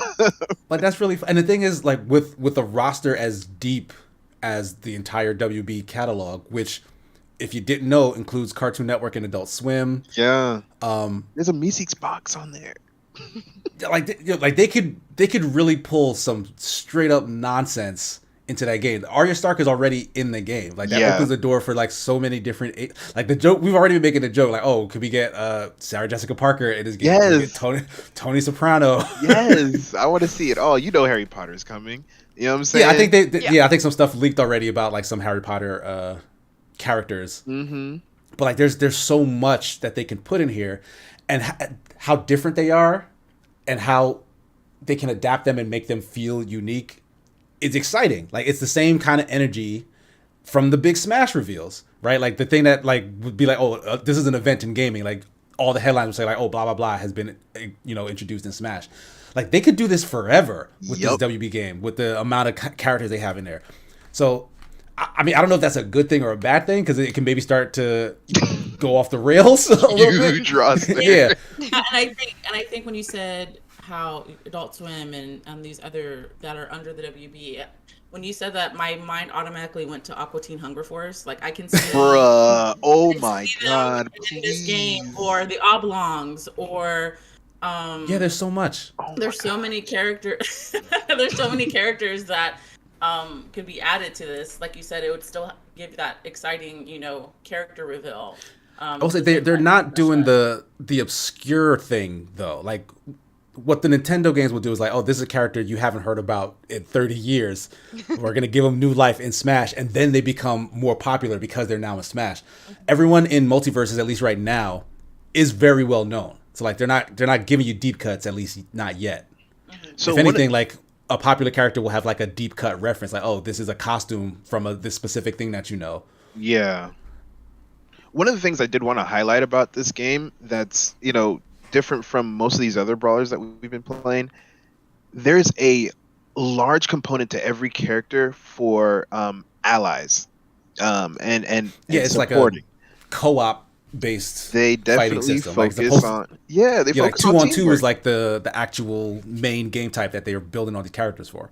Like that's really and the thing is like with a roster as deep as the entire WB catalog, which if you didn't know includes Cartoon Network and Adult Swim. Yeah. There's a Meeseeks box on there. Like they could really pull some straight up nonsense into that game. Arya Stark is already in the game. Like that opens the door for like so many different like the joke we've already been making a joke like, oh, could we get Sarah Jessica Parker in this game? Yes. Could we get Tony Soprano. Yes. I want to see it all. You know Harry Potter's coming. You know what I'm saying? Yeah, I think I think some stuff leaked already about like some Harry Potter characters. Mm-hmm. But like there's so much that they can put in here and how different they are and how they can adapt them and make them feel unique. It's exciting. Like it's the same kind of energy from the big Smash reveals, right? Like the thing that like would be like, oh, this is an event in gaming. Like all the headlines would say like, oh, blah blah blah has been introduced in Smash. Like they could do this forever with this WB game with the amount of characters they have in there. So, I mean, I don't know if that's a good thing or a bad thing because it can maybe start to go off the rails a little bit. Huge roster. Yeah. And I think when you said how Adult Swim and these other that are under the WB, when you said that, my mind automatically went to Aqua Teen Hunger Force. Like I can see Bruh, oh my god, in this game, or the Oblongs, or yeah, there's so much. There's so many characters. There's so many characters that could be added to this. Like you said, it would still give that exciting, character reveal. I will say they're not doing the obscure thing though. Like what the Nintendo games will do is like, oh, this is a character you haven't heard about in 30 years. We're gonna give them new life in Smash, and then they become more popular because they're now in Smash. Everyone in Multiverses, at least right now, is very well known. So like they're not giving you deep cuts, at least not yet. So if anything, like a popular character will have like a deep cut reference, like, oh, this is a costume from this specific thing that you know. Yeah. One of the things I did want to highlight about this game that's, different from most of these other brawlers that we've been playing, there's a large component to every character for allies. And it's supporting. like a co-op based they definitely focus on they focus like 2-on-2 teamwork. is like the actual main game type that they are building all these characters for.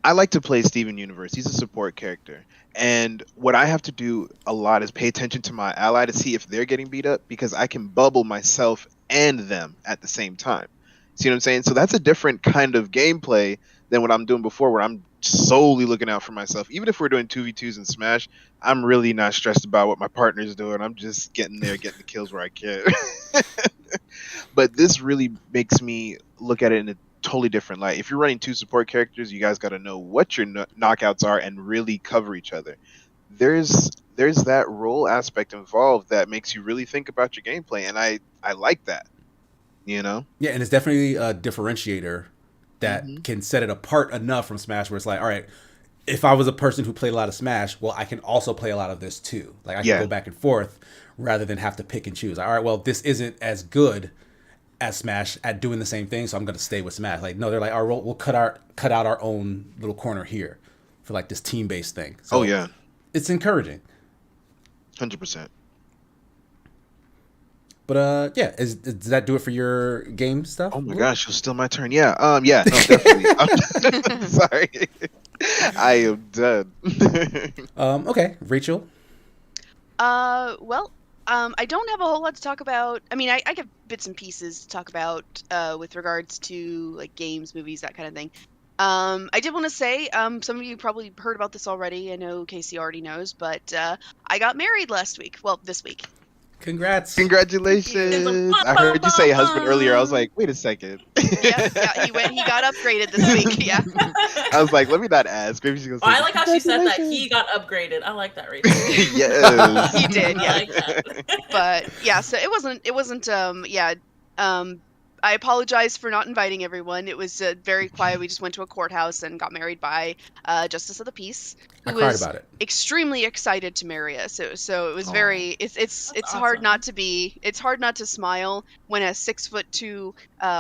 I like to play Steven Universe. He's a support character. And what I have to do a lot is pay attention to my ally to see if they're getting beat up, because I can bubble myself and them at the same time. See what I'm saying? So that's a different kind of gameplay than what I'm doing before, where I'm solely looking out for myself. Even if we're doing 2v2s in Smash, I'm really not stressed about what my partner's doing. I'm just getting there, getting the kills where I can. But this really makes me look at it in a totally different light. If you're running two support characters, you guys got to know what your knockouts are and really cover each other. There's that role aspect involved that makes you really think about your gameplay, and I like that. Yeah, and it's definitely a differentiator that can set it apart enough from Smash, where it's like, all right, if I was a person who played a lot of Smash, well, I can also play a lot of this too. Like I can go back and forth rather than have to pick and choose. Like, all right, well, this isn't as good as Smash at doing the same thing, so I'm going to stay with Smash. Like, no, they're like, all right, we'll cut out our own little corner here for like this team-based thing. So it's encouraging. 100%. But does that do it for your game stuff? Oh my gosh, it's still my turn. Yeah, no, definitely. Sorry, I am done. Okay, Rachel. Well, I don't have a whole lot to talk about. I mean, I have bits and pieces to talk about with regards to like games, movies, that kind of thing. I did want to say, some of you probably heard about this already. I know Casey already knows, but I got married last week. Well, this week. Congrats. Congratulations. I heard you say husband earlier. I was like, wait a second. Yeah, he got upgraded this week. Yeah. I was like, let me not ask. Maybe she's gonna say. I like how she said that he got upgraded. I like that, Rachel. Yes. He did, yeah. I like that. But yeah, so it wasn't I apologize for not inviting everyone. It was very quiet. We just went to a courthouse and got married by Justice of the Peace, I who cried was about it. extremely excited to marry us. So it was Aw. very it's hard awesome. not to smile when a 6'2"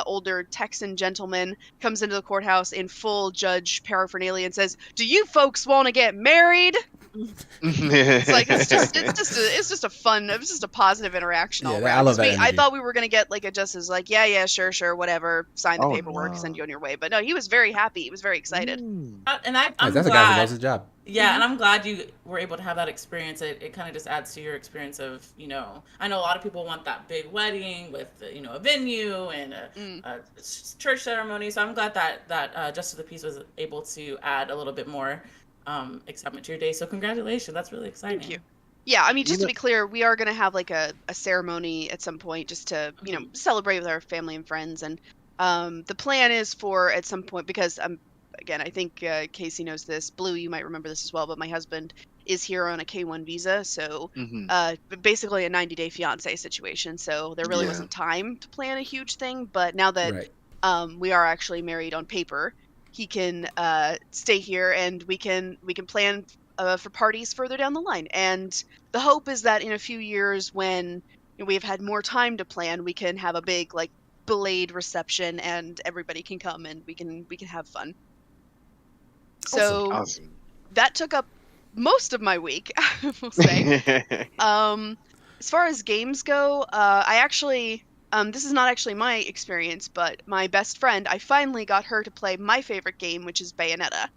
older Texan gentleman comes into the courthouse in full judge paraphernalia and says, "Do you folks want to get married?" It's like it's just a fun, it was just a positive interaction all Yeah, around. I love 'Cause that I energy. thought we were gonna get like a justice like yeah sure whatever, sign the Oh, paperwork, no. send you on your way. But no, he was very happy. He was very excited. Mm. And Nice, I'm that's a guy who glad. loves his job. Yeah, and I'm glad you were able to have that experience. It kind of just adds to your experience of, I know a lot of people want that big wedding with, a venue and a church ceremony. So I'm glad that Justice of the Peace was able to add a little bit more excitement to your day. So congratulations. That's really exciting. Thank you. Yeah, I mean, just You to be clear, we are gonna have like a ceremony at some point just to celebrate with our family and friends. And the plan is for at some point, because again, I think Casey knows this. Blue, you might remember this as well, but my husband is here on a K-1 visa, so Mhm. basically a 90-day fiance situation. So there really Yeah. wasn't time to plan a huge thing. But now that Right. we are actually married on paper, he can stay here, and we can plan for parties further down the line. And the hope is that in a few years, when we've had more time to plan, we can have a big like belayed reception, and everybody can come and we can have fun. So Awesome. that took up most of my week, I will say. As far as games go, I actually this is not actually my experience, but my best friend, I finally got her to play my favorite game, which is Bayonetta.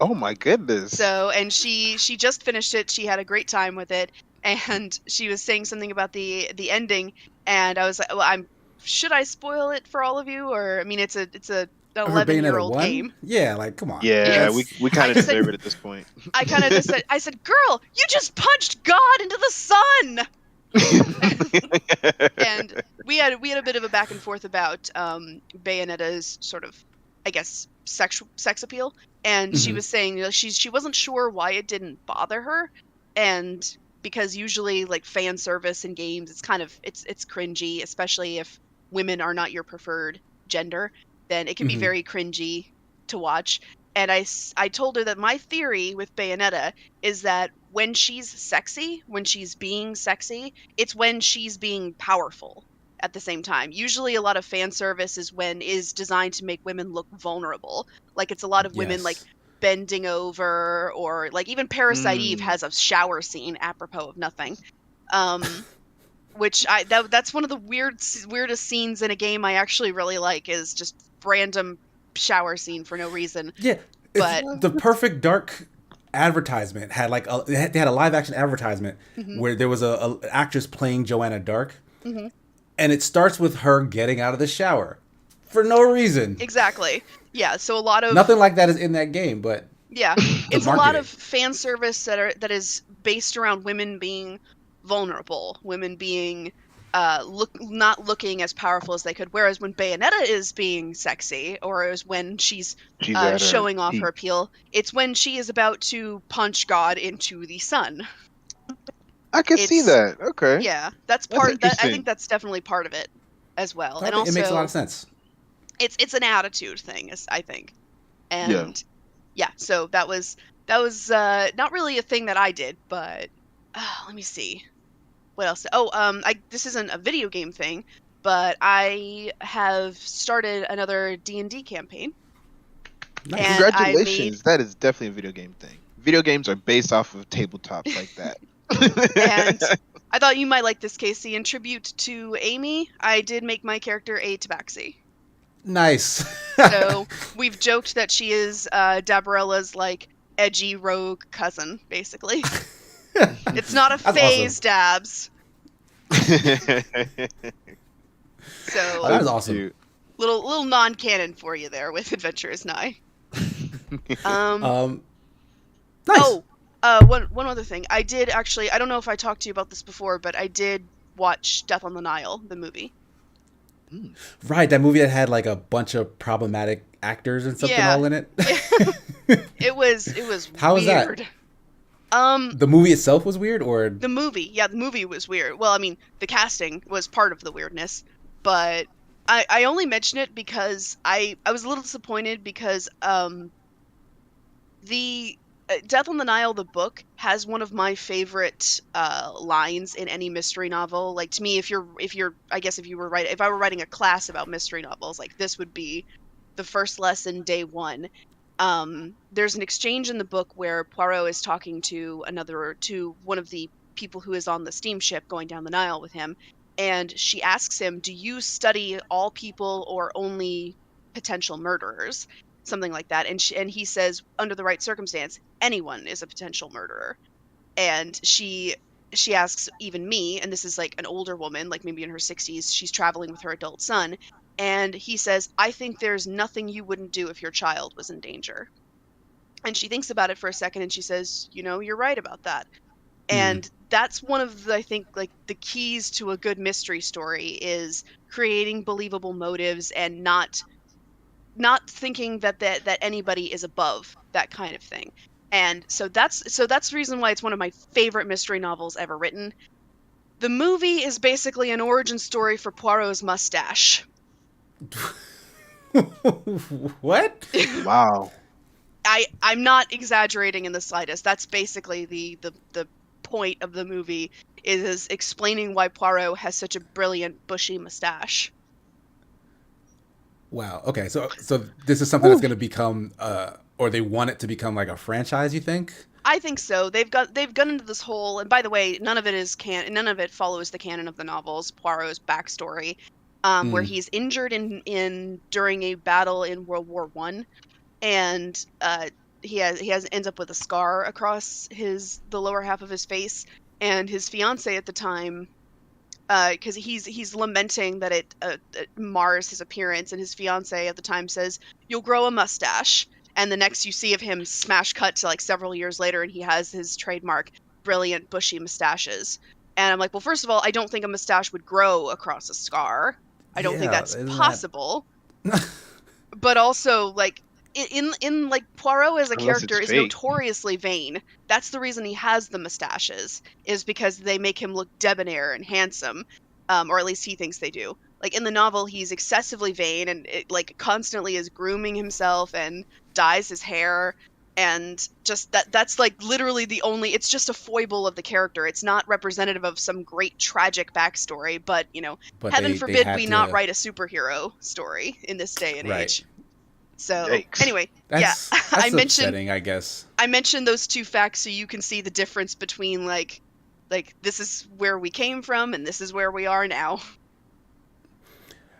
Oh my goodness. So, and she just finished it. She had a great time with it, and she was saying something about the ending, and I was like, well, should I spoil it for all of you? Or I mean, it's a Over 11-year-old Bayonetta 1? game. Yeah, like come on. Yeah, Yes. we kind I of just deserve said- it at this point. I kind of just said, girl, you just punched God into the sun. And we had a bit of a back and forth about Bayonetta's sort of, I guess, sex appeal, and she Mhm. was saying she wasn't sure why it didn't bother her, and because usually like fan service in games, it's kind of it's cringy, especially if women are not your preferred gender, then it can be Mhm. very cringy to watch. And I told her that my theory with Bayonetta is that when she's sexy, when she's being sexy, it's when she's being powerful at the same time. Usually a lot of fan service is designed to make women look vulnerable. Like it's a lot of women like Yes. bending over, or like even Parasite Eve has a shower scene apropos of nothing. Which that's one of the weirdest scenes in a game I actually really like, is just random shower scene for no reason. Yeah, But- it's the Perfect Dark advertisement had like they had a live action advertisement where there was a actress playing Joanna Dark, and it starts with her getting out of the shower for no reason. Exactly. Yeah, so a lot of Nothing like that is in that game, but yeah, it's a lot marketing. of fan service that is based around women being vulnerable, women being not looking as powerful as they could. Whereas when Bayonetta is being sexy, or is when she's She's at her showing off peak. her appeal, it's when she is about to punch God into the sun. I can see it's- that. Okay. Yeah, that's That's part. I interesting. think that's definitely part of it as well. And it also, makes a lot of sense. it's an attitude thing, I think. And yeah, so that was not really a thing that I did, but let me see what else. This isn't a video game thing, but I have started another D&D campaign. Nice. And Congratulations. That is definitely a video game thing. Video games are based off of tabletops like that. And I thought you might like this, Casey. In tribute to Amy, I did make my character a tabaxi. Nice. So we've joked that she is Dabarella's like edgy rogue cousin, basically. It's not a That's phase, Dabs. So Oh, that was awesome. Cute. little non-canon for you there with Adventurers Nigh. Nice. Oh, one other thing. I did actually. I don't know if I talked to you about this before, but I did watch Death on the Nile, the movie. Right, that movie that had like a bunch of problematic actors and something Yeah. all in it. Yeah. It was How was that? weird. The movie itself was weird, or The movie was weird. Well, I mean, the casting was part of the weirdness, but I only mention it because I was a little disappointed because the Death on the Nile, the book, has one of my favorite lines in any mystery novel. Like, to me, if I were writing a class about mystery novels, like, this would be the first lesson, day one. There's an exchange in the book where Poirot is talking to one of the people who is on the steamship going down the Nile with him, and she asks him, "Do you study all people or only potential murderers?" Something like that, and he says, "Under the right circumstance, anyone is a potential murderer." And she asks, "Even me?" And this is like an older woman, like maybe in her 60s. She's traveling with her adult son, and he says, "I think there's nothing you wouldn't do if your child was in danger." And she thinks about it for a second, and she says, "You're right about that." And that's one of the, I think, like, the keys to a good mystery story is creating believable motives and not thinking that anybody is above that kind of thing. And so that's the reason why it's one of my favorite mystery novels ever written. The movie is basically an origin story for Poirot's mustache. what? Wow. I'm not exaggerating in the slightest. That's basically the point of the movie, is explaining why Poirot has such a brilliant bushy mustache. Wow. Okay. So this is something that's going to become, or they want it to become like a franchise. You think? I think so. They've gone into this whole, and by the way, none of it follows the canon of the novels. Poirot's backstory, where he's injured during a battle in World War I, and he ends up with a scar across the lower half of his face, and his fiance at the time, because he's lamenting that it mars his appearance, and his fiance at the time says, "You'll grow a mustache." And the next you see of him, smash cut to like several years later, and he has his trademark brilliant bushy mustaches. And I'm like, well, first of all, I don't think a mustache would grow across a scar. I don't think that's possible. But also, like, in like, Poirot as a character is notoriously vain. That's the reason he has the mustaches, is because they make him look debonair and handsome, or at least he thinks they do. Like, in the novel, he's excessively vain and constantly is grooming himself and dyes his hair, and just that's like literally it's just a foible of the character. It's not representative of some great tragic backstory, but heaven forbid we not write a superhero story in this day and age. So Yikes. Anyway, that's I mentioned upsetting, I guess. I mentioned those two facts so you can see the difference between like this is where we came from and this is where we are now.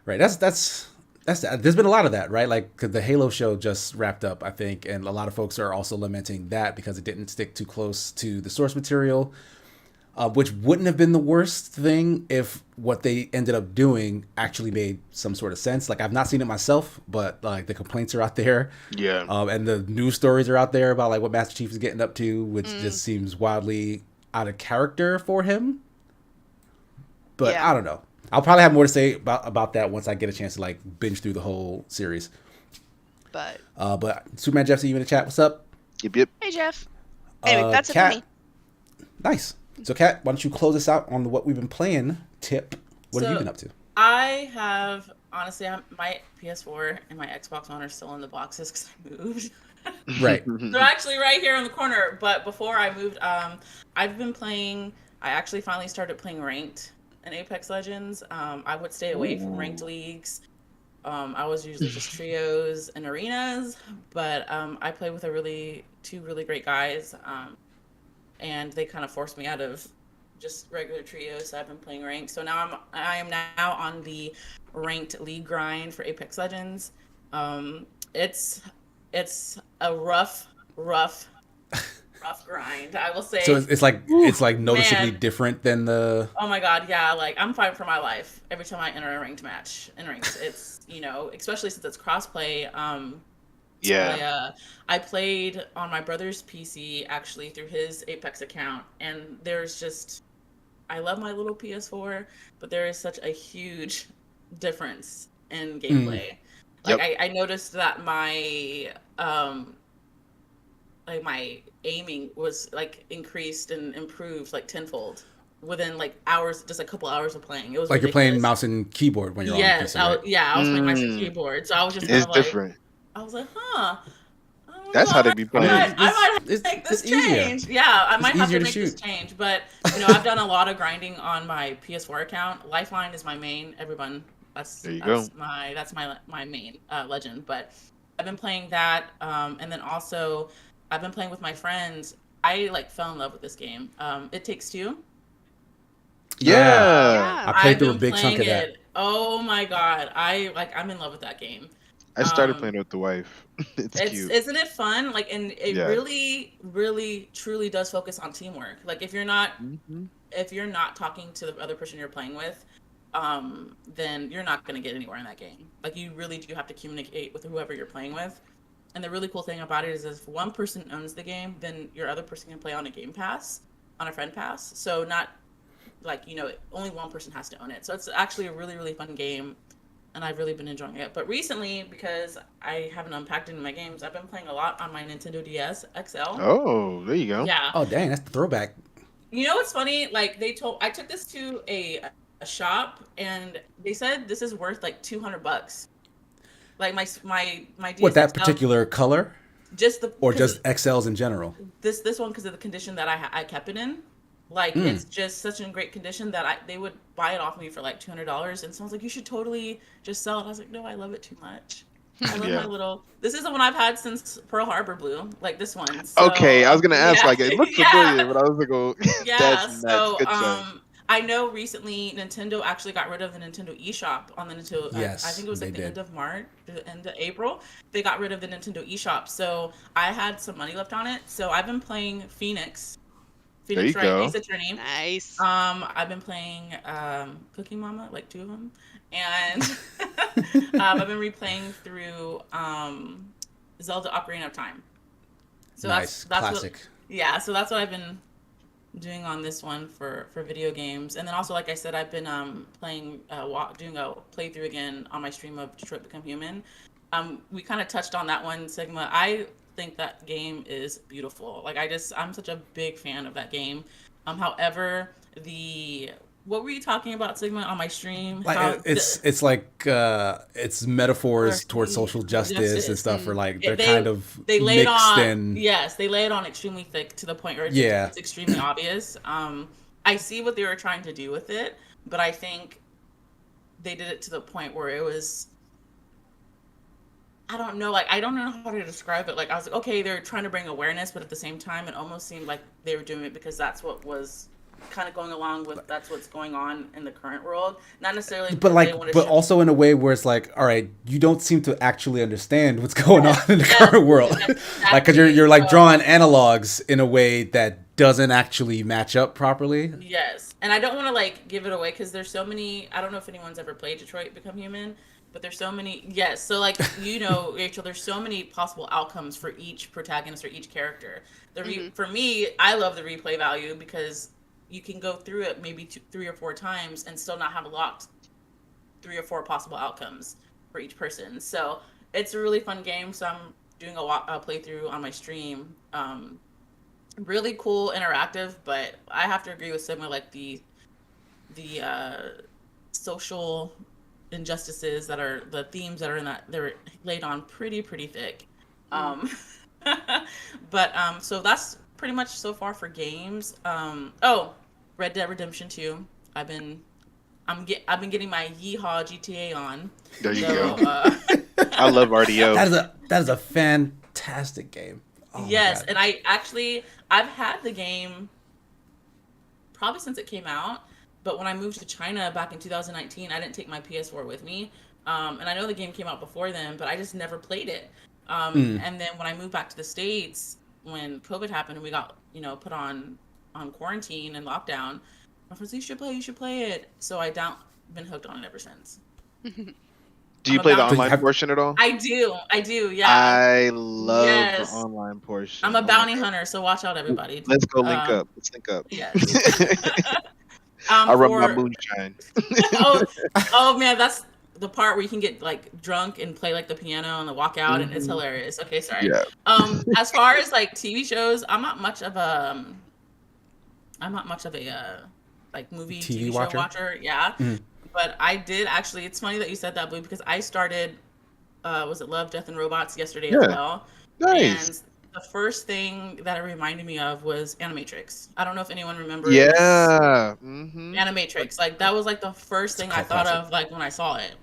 Right. That's there's been a lot of that, right? Like, 'cause the Halo show just wrapped up, I think, and a lot of folks are also lamenting that because it didn't stick too close to the source material, which wouldn't have been the worst thing if what they ended up doing actually made some sort of sense. Like, I've not seen it myself, but like the complaints are out there. Yeah. And the news stories are out there about like what Master Chief is getting up to, which just seems wildly out of character for him. But Yeah. I don't know. I'll probably have more to say about that once I get a chance to like binge through the whole series. But Superman Jeff, see you in the chat. What's up? Yep. hey, Jeff. Anyway, that's Kat, it for me. Nice. So, Kat, why don't you close us out on what we've been playing? Tip. What have you been up to? I have, honestly, my PS4 and my Xbox One are still in the boxes because I moved. Right. They're actually right here in the corner. But before I moved, I've been playing. I actually finally started playing ranked in Apex Legends. I would stay away from ranked leagues. I was usually just trios and arenas, but I play with two really great guys, and they kind of forced me out of just regular trios. So I've been playing ranked. So now I am now on the ranked league grind for Apex Legends. It's a rough grind, I will say. So it's like noticeably different than the. Oh my god, yeah! Like, I'm fighting for my life every time I enter a ranked match. In ranked, it's especially since it's crossplay. I played on my brother's PC actually through his Apex account, and there's just I love my little PS4, but there is such a huge difference in Mm. gameplay. Like Yep. I noticed that my aiming was like increased and improved like tenfold within like hours, just a couple hours of playing. It was Like you're playing ridiculous. mouse and keyboard when you're on Yes, PC, right? I was playing mouse and Mm, keyboard, so I was just kind it's of like, different. I was like, huh. I don't know. That's how they be I mean, playing. I might it's make this easier. change. Yeah, I It's might have easier to to make this shoot. change. But I've done a lot of grinding on my PS4 account. Lifeline is my main. Everyone, There you go. that's my main legend. But I've been playing that, and then also I've been playing with my friends. I like fell in love with this game. It Takes Two. Yeah. Yeah. I played I've through a been big chunk playing of that. it. Oh my god, I'm in love with that game. I started Um, playing it with the wife. It's cute. Isn't it fun? Like, and it Yeah. really, really, truly does focus on teamwork. Like, if you're not Mhm. talking to the other person you're playing with, then you're not going to get anywhere in that game. Like, you really do have to communicate with whoever you're playing with. And the really cool thing about it is if one person owns the game, then your other person can play on a game pass, on a friend pass. So not like, only one person has to own it. So it's actually a really, really fun game. And I've really been enjoying it. But recently, because I haven't unpacked any of my games, I've been playing a lot on my Nintendo DS XL. Oh, there you go. Yeah. Oh dang, that's the throwback. You know what's funny? Like I took this to a shop and they said this is worth like $200. Like my DS What, that XL, particular color just the or 'cause just XLs in general? this one because of the condition that I kept it in. Like it's just such in great condition that they would buy it off me for like $200, and someone's like, "You should totally just sell it." I was like, "No, I love it too much. I love Yeah. my little. This is the one I've had since Pearl Harbor Blue, like this one." So, Okay, I was gonna ask. yeah, Like, it looked yeah, familiar, but I was like, "Oh, yeah. that's nuts." So Good job. I know recently Nintendo actually got rid of the Nintendo eShop on the Nintendo. Yes, I think it was like they the end did. of March, the end of April. They got rid of the Nintendo eShop, so I had some money left on it. So I've been playing Phoenix There you Wright, go. Ace Attorney. Nice. I've been playing Cooking Mama, like 2 of them, and I've been replaying through Zelda: Ocarina of Time. So Nice, that's classic. so that's what I've been doing on this one for video games, and then also, like I said, I've been playing doing a playthrough again on my stream of Detroit Become Human. We kind of touched on that one, Sigma. I think that game is beautiful. Like I'm such a big fan of that game. However, what were you talking about, Sigma, on my stream? Like it's like it's metaphors towards social justice and stuff, or like they're kind of they lay it mixed on, and yes, they lay it on extremely thick to the point where Yeah. it's extremely obvious. I see what they were trying to do with it, but I think they did it to the point where it was, I don't know, like I don't know how to describe it. Like I was like, okay, they're trying to bring awareness, but at the same time, it almost seemed like they were doing it because that's what was kind of going along with that's what's going on in the current world. Not necessarily, but because like they want to but show- also in a way where it's like, all right, you don't seem to actually understand what's going on in the yes, current world. exactly. Like, cuz you're like So- drawing analogs in a way that doesn't actually match up properly. Yes, and I don't want to like give it away because there's so many. I don't know if anyone's ever played Detroit Become Human, but there's so many. Yes, so like Rachel, there's so many possible outcomes for each protagonist or each character. For me, I love the replay value because you can go through it maybe 3 or 4 times and still not have locked 3 or 4 possible outcomes for each person. So it's a really fun game. So I'm doing a playthrough on my stream. Really cool, interactive, but I have to agree with Sigma, like the social injustices that are the themes that are in that, they're laid on pretty thick. But so that's pretty much so far for games. Red Dead Redemption 2. I've been getting my Yeehaw GTA on. There you So, go. I love RDO. That is a fantastic game. Oh my yes, God. and I've had the game probably since it came out, but when I moved to China back in 2019, I didn't take my PS4 with me. And I know the game came out before then, but I just never played it. And then when I moved back to the States, when COVID happened and we got, put on quarantine and lockdown, my friends, you should play it. So been hooked on it ever since. Do you I'm play the about- online portion at all? I do, yeah. I love Yes. the online portion. I'm a Oh my bounty God. hunter, so watch out, everybody. Let's go link up. Let's link up. Yes. I rub my For moonshine. oh man, that's the part where you can get like drunk and play like the piano and then walk out, and it's hilarious. Okay, sorry. Yeah. As far as like TV shows, I'm not much of a like TV show watcher. Yeah. But I did actually. It's funny that you said that, Blue, because I started. Was it Love, Death, and Robots yesterday as well? Nice. And the first thing that it reminded me of was Animatrix. I don't know if anyone remembers. Yeah. Animatrix. Like that was like the first thing I thought of like when I saw it.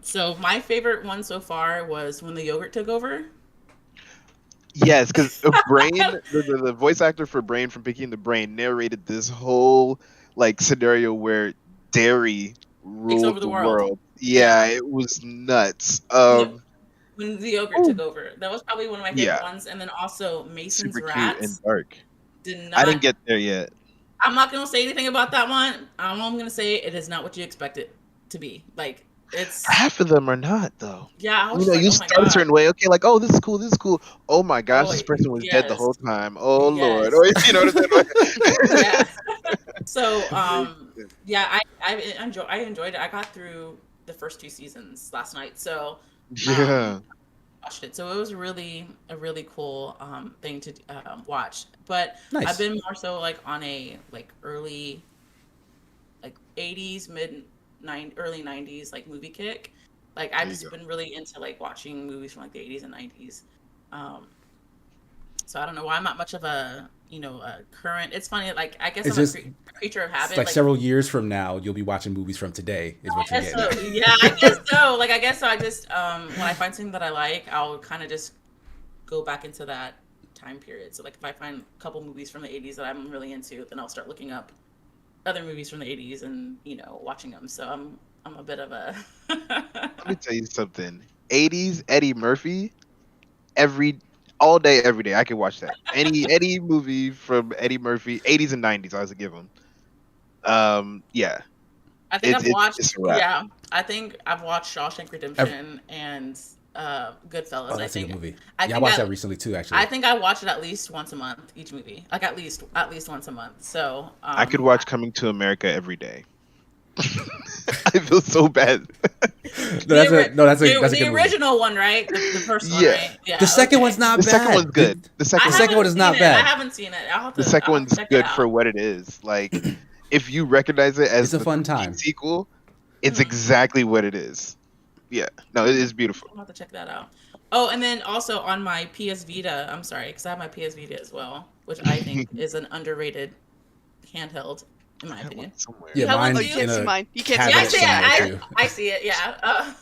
So my favorite one so far was When the Yogurt Took Over. Yes, because Brain, the voice actor for Brain from Pinky and the Brain, narrated this whole like scenario where dairy ruled over the world. Yeah, it was nuts. When the Yogurt Took Over, that was probably one of my favorite ones. And then also Mason's super Rats. cute and dark. I didn't get there yet. I'm not gonna say anything about that one. I'm gonna say it is not what you expect it to be. Like it's half of them are not though. Yeah, you start a certain way. Okay, like this is cool. Oh my gosh, this person was dead the whole time. Oh Lord, or you know what I'm saying? Yeah. So yeah, I enjoyed it. I got through the first 2 seasons last night. So watched it. So it was a really cool thing to watch. But nice. I've been more so like on a like early like 80s, early 90s like movie kick. Like I've just been really into like watching movies from like the 80s and 90s. So I don't know why I'm not much of a a current. It's funny, like I guess I'm a creature of habit. Like several years from now, you'll be watching movies from today. Is what you're getting. So. Yeah, I guess so. Like I guess so. I just when I find something that I like, I'll kind of just go back into that time period. So like if I find a couple movies from the 80s that I'm really into, then I'll start looking up other movies from the 80s and watching them. So I'm a bit of a. Let me tell you something. 80s Eddie Murphy, all day, every day. I could watch that. Any movie from Eddie Murphy, 80s and 90s, I was a give him. Yeah. I think I've watched. Yeah, I think I've watched Shawshank Redemption and Goodfellas. Oh, that's a good movie. I watched that recently too. Actually, I think I watch it at least once a month. Each movie, like at least once a month. So I could watch Coming to America every day. I feel so bad. That's a the original one, right? The first one, right? Yeah. The second one's not bad. The second one's good. The second one is not bad. I haven't seen it. The second one's good for what it is. Like, if you recognize it as a fun time sequel, it's exactly what it is. Yeah. No, it is beautiful. I'll have to check that out. Oh, and then also on my PS Vita, I'm sorry, because I have my PS Vita as well, which I think is an underrated handheld. In my opinion. Yeah, mine's you can't see mine. You can't see it. I see it, yeah.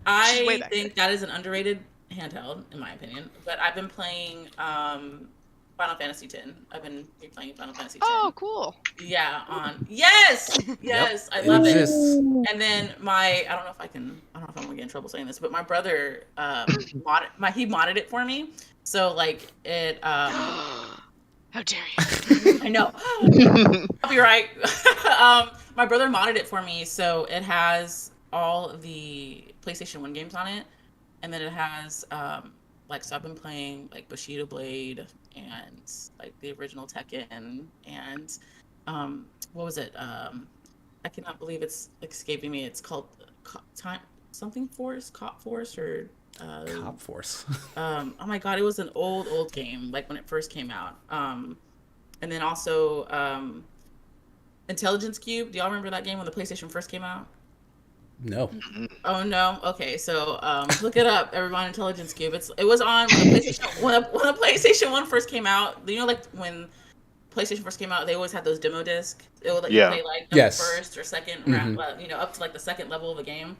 I think that is an underrated handheld, in my opinion. But I've been playing Final Fantasy X. I've been replaying Final Fantasy X. Oh, cool. Yeah, Yes! I love it. And then I don't know if I'm gonna get in trouble saying this, but my brother he modded it for me. So like it How dare you? I know. Copyright. My brother modded it for me, so it has all the PlayStation 1 games on it, and then it has so I've been playing like Bushido Blade and like the original Tekken and what was it? I cannot believe it's escaping me. It's called Cop Force or Cop Force. Oh my god, it was an old game, like when it first came out. And then also Intelligence Cube. Do y'all remember that game when the PlayStation first came out? No. Oh no. Okay, so look it up, everyone. Intelligence Cube. It was on when the PlayStation 1 first came out. You know, like when PlayStation first came out, they always had those demo discs. It would let you play like the first or second round, up to like the second level of a game.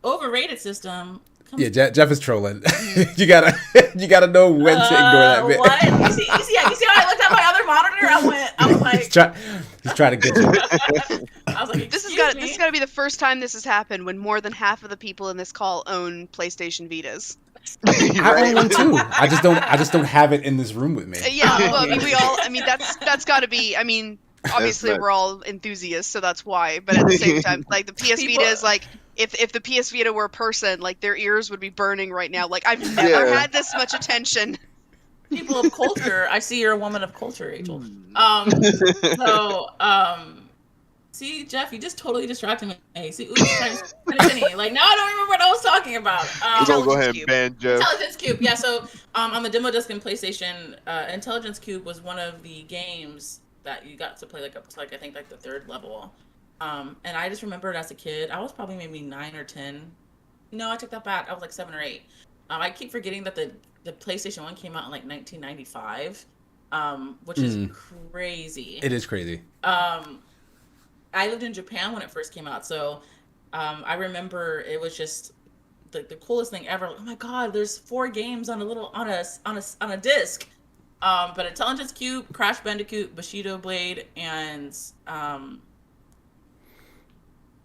Overrated system. Jeff is trolling. you gotta know when to ignore that bit. What? You see how I looked at my other monitor? I was like, he's trying to get you. I was like, this has got to be the first time this has happened when more than half of the people in this call own PlayStation Vitas. I own one too. I just don't have it in this room with me. Yeah, well, I mean, we all. I mean, that's got to be. I mean, obviously we're all enthusiasts, so that's why. But at the same time, like the PS Vita is like. If the PS Vita were a person, like their ears would be burning right now. Like I've never had this much attention. people of culture, I see you're a woman of culture, Rachel. See, Jeff, you just totally distracted me. See, oops, trying to finish. Like, now I don't remember what I was talking about. Go ahead and ban Jeff. Intelligence Cube. Yeah, so on the demo disc in PlayStation, Intelligence Cube was one of the games that you got to play like up to like I think like the 3rd level. And I just remembered as a kid, I was probably maybe 9 or 10. No, I took that back. I was like 7 or 8. I keep forgetting that the PlayStation 1 came out in like 1995, which is crazy. It is crazy. I lived in Japan when it first came out, so I remember it was just the coolest thing ever. Oh my god, there's 4 games on a disc. But Intelligence Cube, Crash Bandicoot, Bushido Blade, and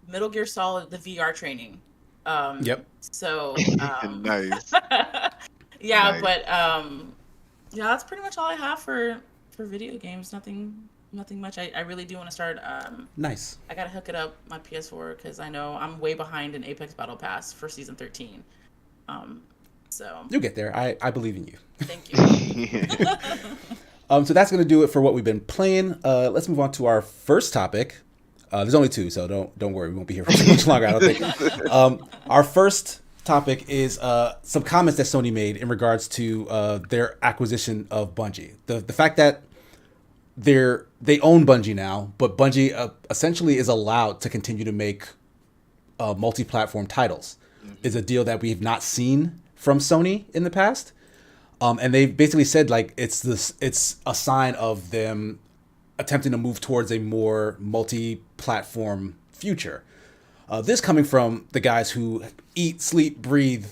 Metal Gear Solid: The VR Training. Yep. So nice. Yeah, nice. but yeah, that's pretty much all I have for video games. Nothing much. I really do want to start. Nice. I gotta hook it up my PS4 because I know I'm way behind in Apex Battle Pass for season 13. So you'll get there. I believe in you. Thank you. So that's gonna do it for what we've been playing. Let's move on to our first topic. There's only 2, so don't worry. We won't be here for too much longer, I don't think. Our first topic is some comments that Sony made in regards to their acquisition of Bungie. The fact that they own Bungie now, but Bungie essentially is allowed to continue to make multi-platform titles is a deal that we've not seen from Sony in the past. And they basically said like it's a sign of them attempting to move towards a more multi-platform future. This coming from the guys who eat, sleep, breathe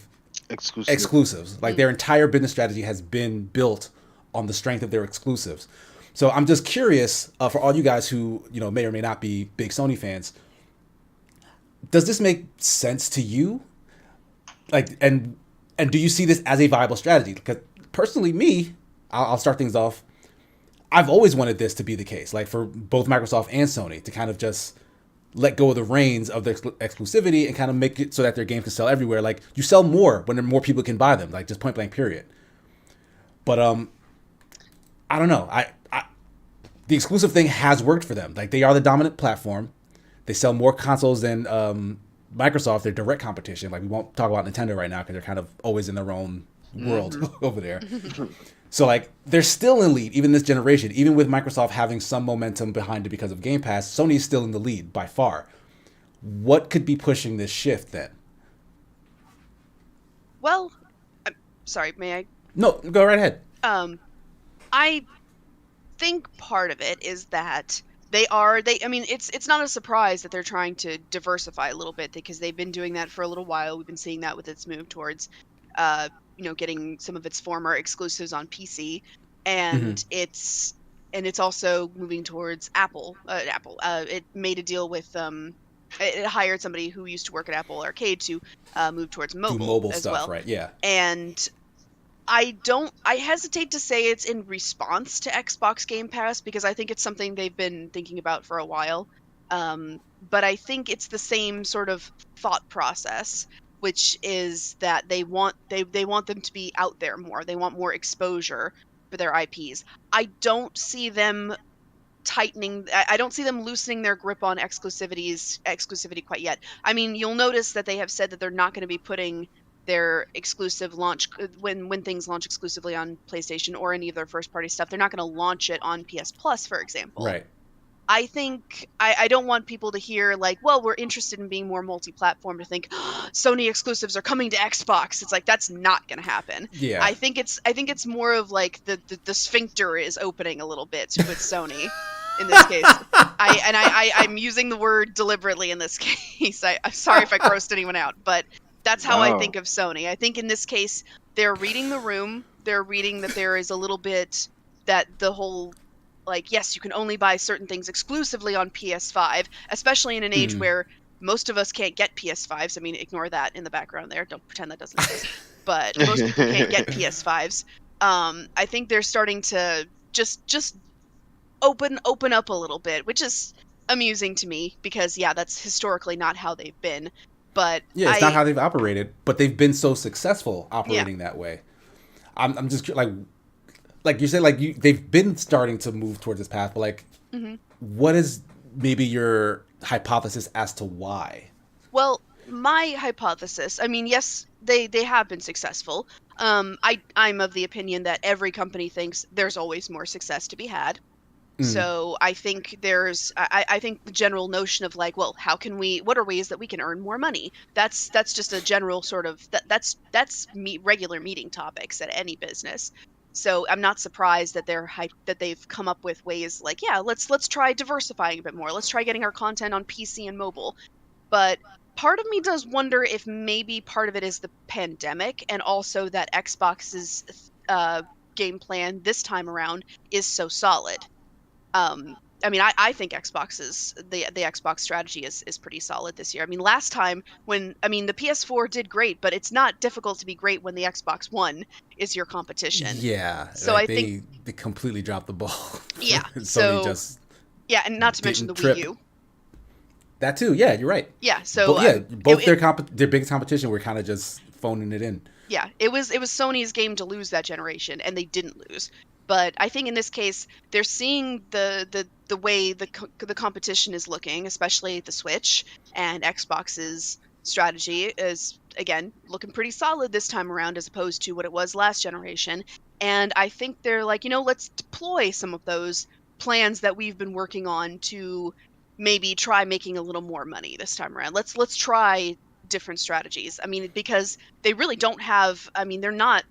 exclusives. Like their entire business strategy has been built on the strength of their exclusives. So I'm just curious for all you guys who may or may not be big Sony fans. Does this make sense to you? Like, and do you see this as a viable strategy? Because personally, I'll start things off. I've always wanted this to be the case, like for both Microsoft and Sony, to kind of just let go of the reins of their exclusivity and kind of make it so that their games can sell everywhere. Like you sell more when more people can buy them, like just point blank period. But I don't know. The exclusive thing has worked for them. Like they are the dominant platform. They sell more consoles than Microsoft, their direct competition. Like we won't talk about Nintendo right now because they're kind of always in their own world over there. So like they're still in lead, even this generation, even with Microsoft having some momentum behind it because of Game Pass. Sony is still in the lead by far. What could be pushing this shift then? Well, I'm sorry, may I? No, go right ahead. I think part of it is that I mean, it's not a surprise that they're trying to diversify a little bit because they've been doing that for a little while. We've been seeing that with its move towards, getting some of its former exclusives on PC, and it's also moving towards Apple. It made a deal with it hired somebody who used to work at Apple Arcade to move towards mobile as stuff, well. Right? Yeah. And I hesitate to say it's in response to Xbox Game Pass because I think it's something they've been thinking about for a while. But I think it's the same sort of thought process, which is that they want them to be out there more. They want more exposure for their IPs. I don't see them loosening their grip on exclusivity quite yet. I mean, you'll notice that they have said that they're not going to be putting their exclusive launch when things launch exclusively on PlayStation or any of their first party stuff. They're not going to launch it on PS Plus, for example. Right. I think I don't want people to hear like, well, we're interested in being more multi-platform to think Sony exclusives are coming to Xbox. It's like that's not going to happen. Yeah. I think it's more of like the sphincter is opening a little bit with Sony in this case. I'm using the word deliberately in this case. I'm sorry if I grossed anyone out, but that's how I think of Sony. I think in this case they're reading the room. They're reading that there is a little bit that the whole like, yes, you can only buy certain things exclusively on PS5, especially in an age where most of us can't get PS5s. I mean, ignore that in the background there. Don't pretend that doesn't exist. But most people can't get PS5s. I think they're starting to just open up a little bit, which is amusing to me because, yeah, that's historically not how they've been. But yeah, it's not how they've operated, but they've been so successful operating that way. I'm just like, like you said, like they've been starting to move towards this path, but like, what is maybe your hypothesis as to why? Well, my hypothesis, I mean, yes, they have been successful. I'm of the opinion that every company thinks there's always more success to be had. So I think I think the general notion of like, well, what are ways that we can earn more money? That's just a general sort of that's regular meeting topics at any business. So I'm not surprised that that they've come up with ways like, yeah, let's try diversifying a bit more. Let's try getting our content on PC and mobile. But part of me does wonder if maybe part of it is the pandemic and also that Xbox's game plan this time around is so solid. I mean, I think the Xbox strategy is pretty solid this year. I mean, last time the PS4 did great, but it's not difficult to be great when the Xbox One is your competition. Yeah, So like I think they completely dropped the ball. yeah. Sony So just yeah, and not to mention the didn't trip. Wii U. That too. Yeah, you're right. Yeah. So Both their biggest competition were kind of just phoning it in. yeah, it was Sony's game to lose that generation, and they didn't lose. But I think in this case, they're seeing the way the competition is looking, especially the Switch, and Xbox's strategy is again looking pretty solid this time around as opposed to what it was last generation. And I think they're like, let's deploy some of those plans that we've been working on to maybe try making a little more money this time around. Let's try different strategies. I mean, because they really don't have. I mean, they're not.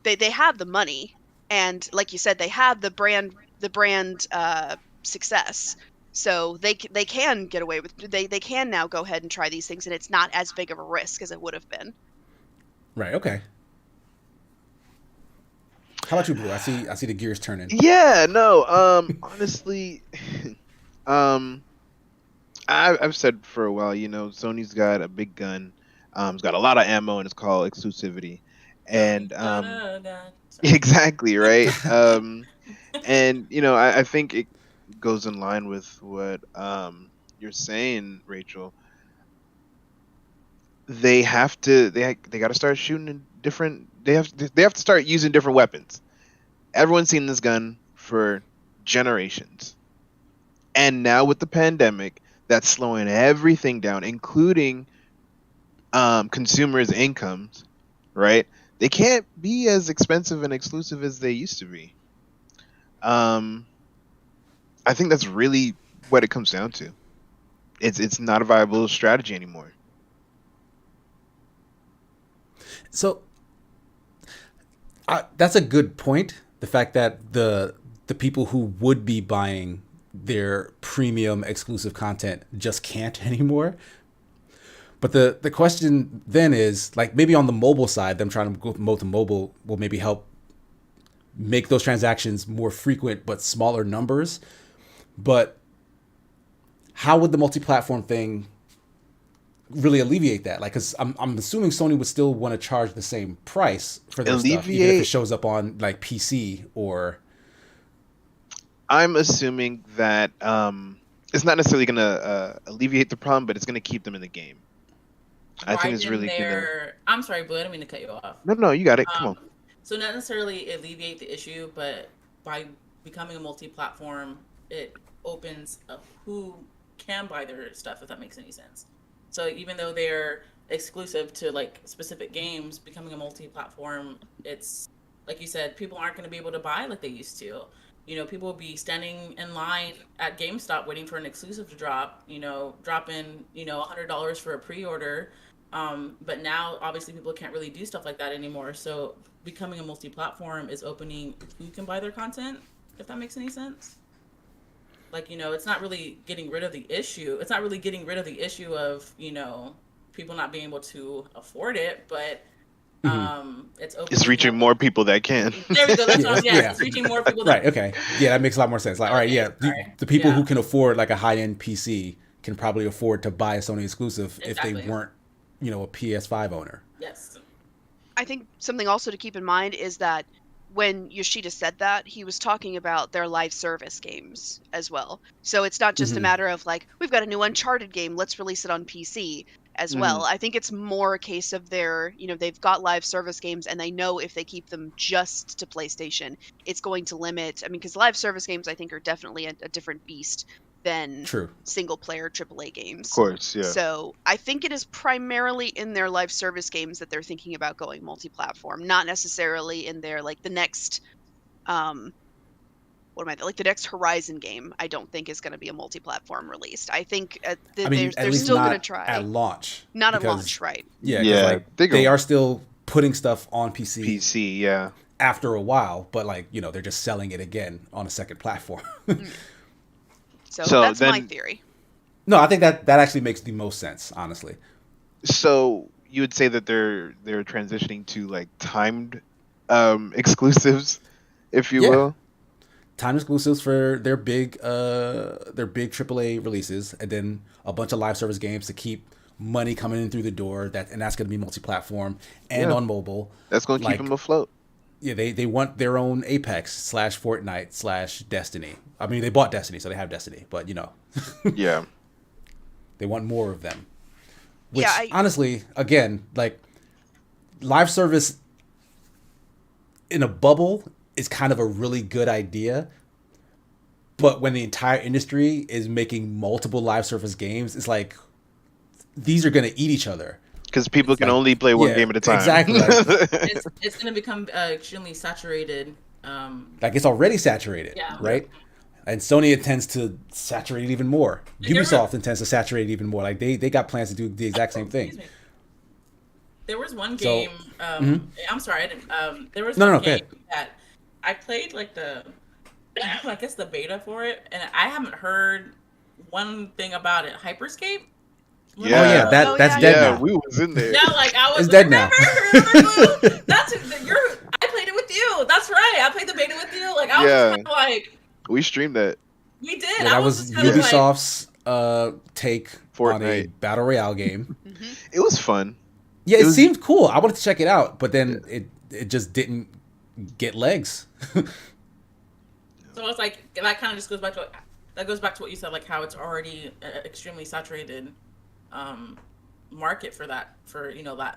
They have the money, and like you said, they have the brand success. So they can get away with. They can now go ahead and try these things, and it's not as big of a risk as it would have been. Right. Okay. How about you, Blue? I see the gears turning. Yeah. No. Honestly, I've said for a while, Sony's got a big gun. It's got a lot of ammo, and it's called exclusivity. And exactly right. And I think it goes in line with what you're saying, Rachel. They have to. They got to start shooting in different. They have to start using different weapons. Everyone's seen this gun for generations, and now with the pandemic, that's slowing everything down, including consumers' incomes. Right? They can't be as expensive and exclusive as they used to be. I think that's really what it comes down to. It's not a viable strategy anymore. So that's a good point. The fact that the people who would be buying their premium exclusive content just can't anymore. But the question then is, like, maybe on the mobile side, them trying to go promote the mobile will maybe help make those transactions more frequent but smaller numbers. But how would the multi-platform thing really alleviate that? Like, because I'm assuming Sony would still want to charge the same price for their stuff, even if it shows up on like PC or. I'm assuming that it's not necessarily going to alleviate the problem, but it's going to keep them in the game. I think it's really good. I'm sorry, Blue, I didn't mean to cut you off. No, you got it. Come on. So not necessarily alleviate the issue, but by becoming a multi-platform, it opens up who can buy their stuff, if that makes any sense. So even though they're exclusive to like specific games, becoming a multi-platform, it's like you said, people aren't going to be able to buy like they used to. People will be standing in line at GameStop waiting for an exclusive to drop, drop in, $100 for a pre-order. But now obviously people can't really do stuff like that anymore. So becoming a multi-platform is opening who can buy their content, if that makes any sense. Like, it's not really getting rid of the issue. It's not really getting rid of the issue of, people not being able to afford it, but it's reaching more people that can. There we go. That's what it's reaching more people. Right. Okay. Yeah, that makes a lot more sense. Like, all right, yeah, the people who can afford like a high-end PC can probably afford to buy a Sony exclusive if they weren't, a PS5 owner. Yes. I think something also to keep in mind is that when Yoshida said that, he was talking about their live service games as well. So it's not just a matter of like, we've got a new Uncharted game, let's release it on PC. as well. I think it's more a case of they've got live service games and they know if they keep them just to PlayStation, it's going to limit. I mean, because live service games, I think, are definitely a different beast than single player AAA games. Of course, yeah. So I think it is primarily in their live service games that they're thinking about going multi-platform, not necessarily in their the next the next Horizon game. I don't think is going to be a multi-platform released. I think they're still going to try at launch. Not at launch, right? Yeah, they are still putting stuff on PC. PC, yeah. After a while, but they're just selling it again on a second platform. So that's my theory. No, I think that actually makes the most sense, honestly. So you would say that they're transitioning to timed exclusives, if you will. Time exclusives for their big AAA releases, and then a bunch of live service games to keep money coming in through the door. And that's going to be multi-platform and on mobile. That's going to keep them afloat. Yeah, they want their own Apex / Fortnite / Destiny. I mean, they bought Destiny, so they have Destiny, but yeah, they want more of them. Which honestly, again, live service in a bubble is kind of a really good idea, but when the entire industry is making multiple live service games, it's these are going to eat each other. Because people can only play one game at a time. Exactly. It's going to become extremely saturated. It's already saturated, right? And Sony intends to saturate it even more. Ubisoft intends to saturate it even more. They got plans to do the exact same thing. There was one game. I'm sorry. I didn't. There was one game that I played the beta for it, and I haven't heard one thing about it. Hyperscape. Yeah. That's dead now. We was in there. Yeah, I was. It's dead now. That's I played it with you. That's right. I played the beta with you. I was we streamed that. We did. Yeah, that was Ubisoft's take Fortnite. On a battle royale game. It was fun. Yeah, it seemed cool. I wanted to check it out, but then it just didn't get legs. So it's that kind of just goes back to what you said, how it's already extremely saturated market for that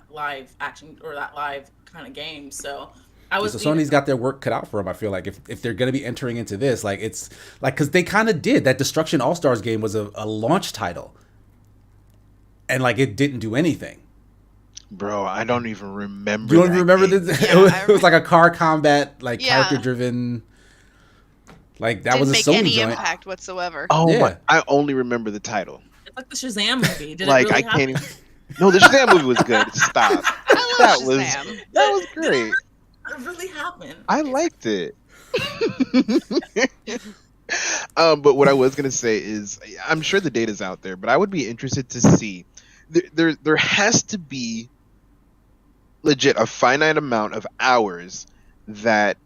live action or that live kind of game. So Sony's got their work cut out for them. I feel if they're going to be entering into this, it's because they kind of did that. Destruction All Stars game was a launch title, and it didn't do anything. Bro, I don't even remember. You don't even remember this? It was a car combat, character driven. That was a Sony joint. Didn't make any impact whatsoever. Oh my! I only remember the title. It's like the Shazam movie. Did it really happen? No, the Shazam movie was good. Stop. I love Shazam. That was great. It really happened. I liked it. But what I was gonna say is, I'm sure the data's out there, but I would be interested to see. There has to be legit a finite amount of hours that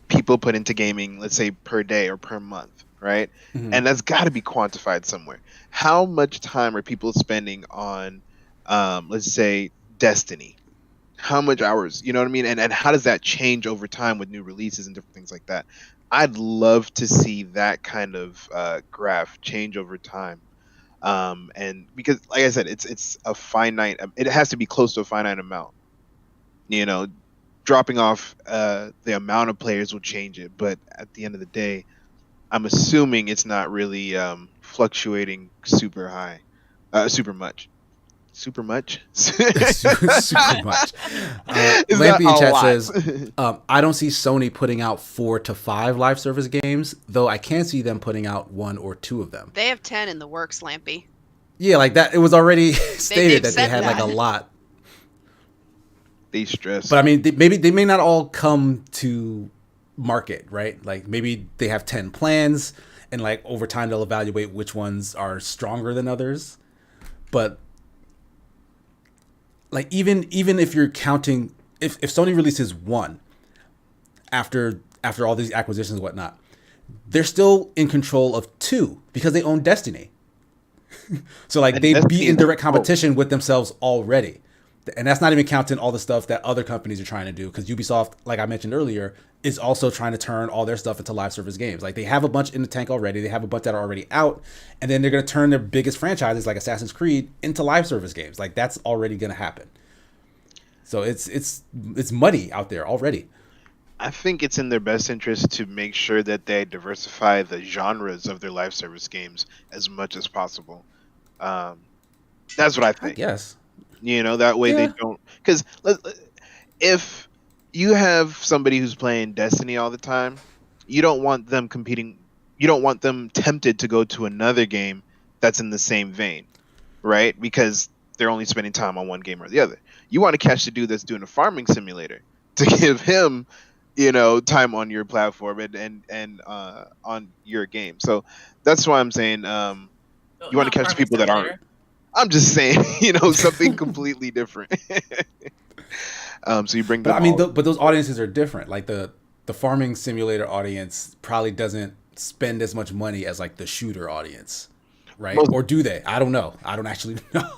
people put into gaming, let's say per day or per month, right? Mm-hmm. And that's got to be quantified somewhere. How much time are people spending on, let's say, Destiny? How much hours? You know what I mean? And how does that change over time with new releases and different things like that? I'd love to see that kind of graph change over time. And because, like I said, it's a finite. It has to be close to a finite amount. Dropping off the amount of players will change it, but at the end of the day, I'm assuming it's not really fluctuating super high, super much. Super much. Super much. Lampy in chat says, I don't see Sony putting out 4 to 5 live service games, though I can see them putting out 1 or 2 of them. They have 10 in the works, Lampy. Yeah, that. It was already stated that they had a lot. They stress. But I mean, they may not all come to market, right? Maybe they have 10 plans, and over time they'll evaluate which ones are stronger than others. But even if you're counting, if Sony releases 1 after all these acquisitions and whatnot, they're still in control of 2 because they own Destiny. So they'd be in direct competition with themselves already. And that's not even counting all the stuff that other companies are trying to do. Because Ubisoft, like I mentioned earlier, is also trying to turn all their stuff into live service games. Like they have a bunch in the tank already. They have a bunch that are already out, and then they're going to turn their biggest franchises like Assassin's Creed into live service games. Like that's already going to happen. So it's money out there already. I think it's in their best interest to make sure that they diversify the genres of their live service games as much as possible. That's what I I think. guess. That way they Yeah. don't. Because if you have somebody who's playing Destiny all the time, you don't want them competing. You don't want them tempted to go to another game that's in the same vein, right? Because they're only spending time on one game or the other. You want to catch the dude that's doing a farming simulator to give him, time on your platform and on your game. So that's why I'm saying you want to Not catch Farming people that aren't. Simulator. I'm just saying, something completely different. So you bring But them I mean, all. but those audiences are different. Like the farming simulator audience probably doesn't spend as much money as like the shooter audience, right? Most- Or do they? I don't know. I don't actually know.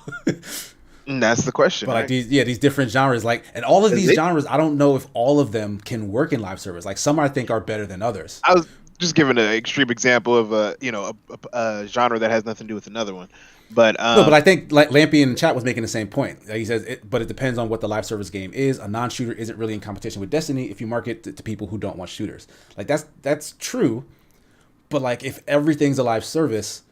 And that's the question. But like right? these different genres, like, and all of Is these it- genres, I don't know if all of them can work in live service. Like some I think are better than others. I was just giving an extreme example of a genre that has nothing to do with another one. But No, but I think like Lampy in the chat was making the same point. He says, but it depends on what the live service game is. A non-shooter isn't really in competition with Destiny if you market to people who don't want shooters. Like that's true. But like if everything's a live service,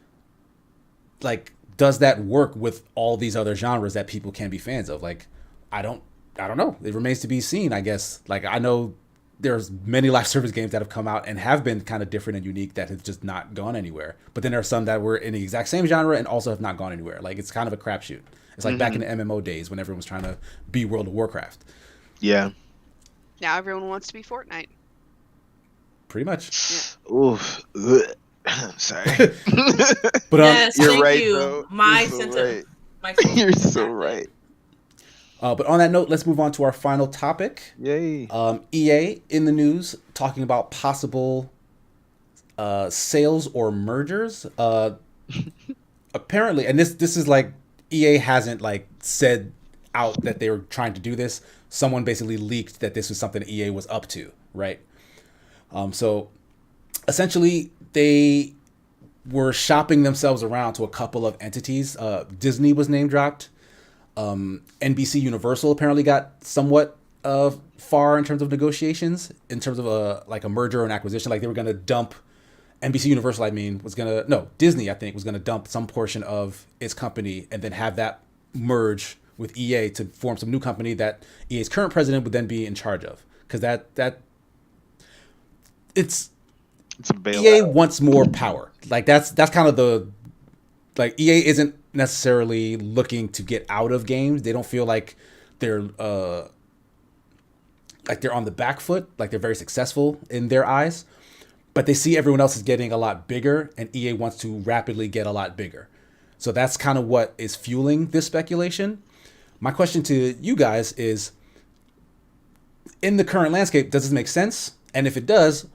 like does that work with all these other genres that people can be fans of? Like I don't know. It remains to be seen, I guess. Like I know there's many live service games that have come out and have been kind of different and unique that have just not gone anywhere. But then there are some that were in the exact same genre and also have not gone anywhere. Like it's kind of a crapshoot. It's like back in the MMO days when everyone was trying to be World of Warcraft. yeah. Now everyone wants to be Fortnite. Pretty much. Oof. Ugh. Sorry. But Yes, You're thank right, you. though. My You're so sense right. of my sense of You're so exactly. right. but on that note, let's move on to our final topic. Yay. EA in the news talking about possible sales or mergers. Apparently, and this is like EA hasn't like said out that they were trying to do this. Someone basically leaked that this was something that EA was up to, right? So essentially, they were shopping themselves around to a couple of entities. Disney was name dropped. NBC Universal apparently got somewhat far in terms of negotiations, in terms of a merger or an acquisition. Like they were going to dump NBC Universal. Disney I think was going to dump some portion of its company and then have that merge with EA to form some new company that EA's current president would then be in charge of. Because it's It's a bailout. EA wants more power. Like that's kind of the like EA isn't necessarily looking to get out of games. They don't feel like they're on the back foot, like they're very successful in their eyes. But they see everyone else is getting a lot bigger and EA wants to rapidly get a lot bigger. So that's kind of what is fueling this speculation. My question to you guys is, in the current landscape, does this make sense? And if it does,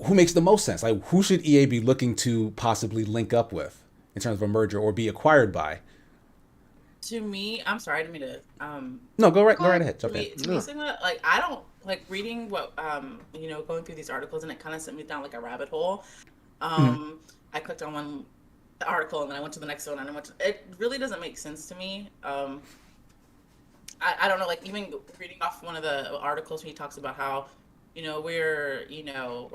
who makes the most sense? Like, who should EA be looking to possibly link up with in terms of a merger or be acquired by? To me, I'm sorry, I didn't mean to. No, go right ahead. To Jump in. me, Sigma, like I don't like reading what going through these articles, and it kind of sent me down like a rabbit hole. I clicked on one article and then I went to the next one, and it really doesn't make sense to me. I don't know, like even reading off one of the articles, he talks about how we're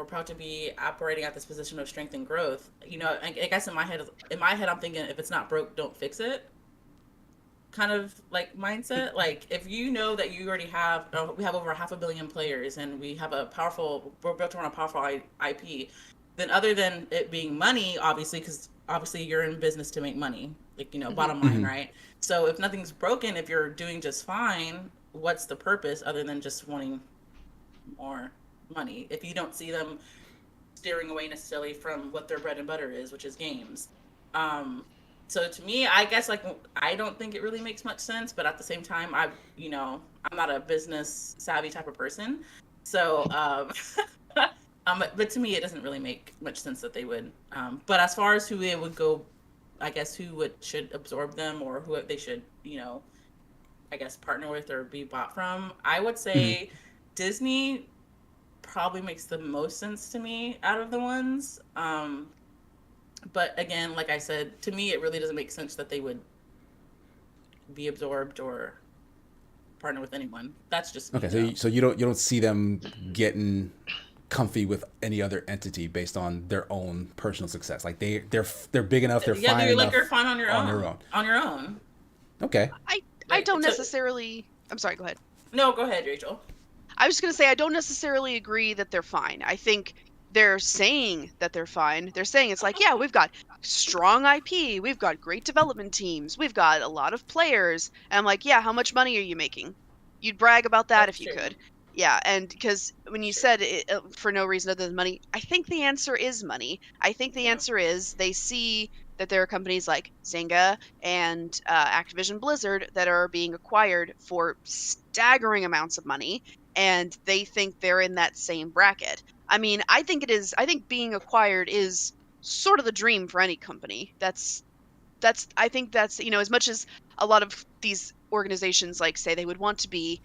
proud to be operating at this position of strength and growth. I guess in my head, I'm thinking if it's not broke, don't fix it. Kind of like mindset. Like if you know that you already have, we have over 500 million players, and we're built around a powerful IP. Then other than it being money, obviously, because obviously you're in business to make money, like bottom line, right? So if nothing's broken, if you're doing just fine, what's the purpose other than just wanting more money if you don't see them steering away necessarily from what their bread and butter is, which is games? So to me, I guess like I don't think it really makes much sense, but at the same time, I'm not a business savvy type of person, so but to me, it doesn't really make much sense that they would. But as far as who it would go, I guess should absorb them or who they should I guess, partner with or be bought from. I would Mm-hmm. say Disney probably makes the most sense to me out of the ones. But again, like I said, to me, it really doesn't make sense that they would be absorbed or partner with anyone. That's just me, Okay, though. so you don't see them getting comfy with any other entity based on their own personal success. Like they're big enough, they're Yeah, fine they're like enough you're fine on your on own. their own. On your own. Okay. I don't So- necessarily. I'm sorry. Go ahead. No, go ahead, Rachel. I was going to say I don't necessarily agree that they're fine. I think they're saying that they're fine. They're saying it's like, yeah, we've got strong IP, we've got great development teams, we've got a lot of players. And I'm like, yeah, how much money are you making? You'd brag about that That's if you true. could. Yeah, and because when you said it, for no reason other than money, I think the answer is money. I think the Yeah. answer is they see that there are companies like Zynga and Activision Blizzard that are being acquired for staggering amounts of money, and they think they're in that same bracket. I mean, I think it is. I think being acquired is sort of the dream for any company. I think that's, as much as a lot of these organizations like say they would want to be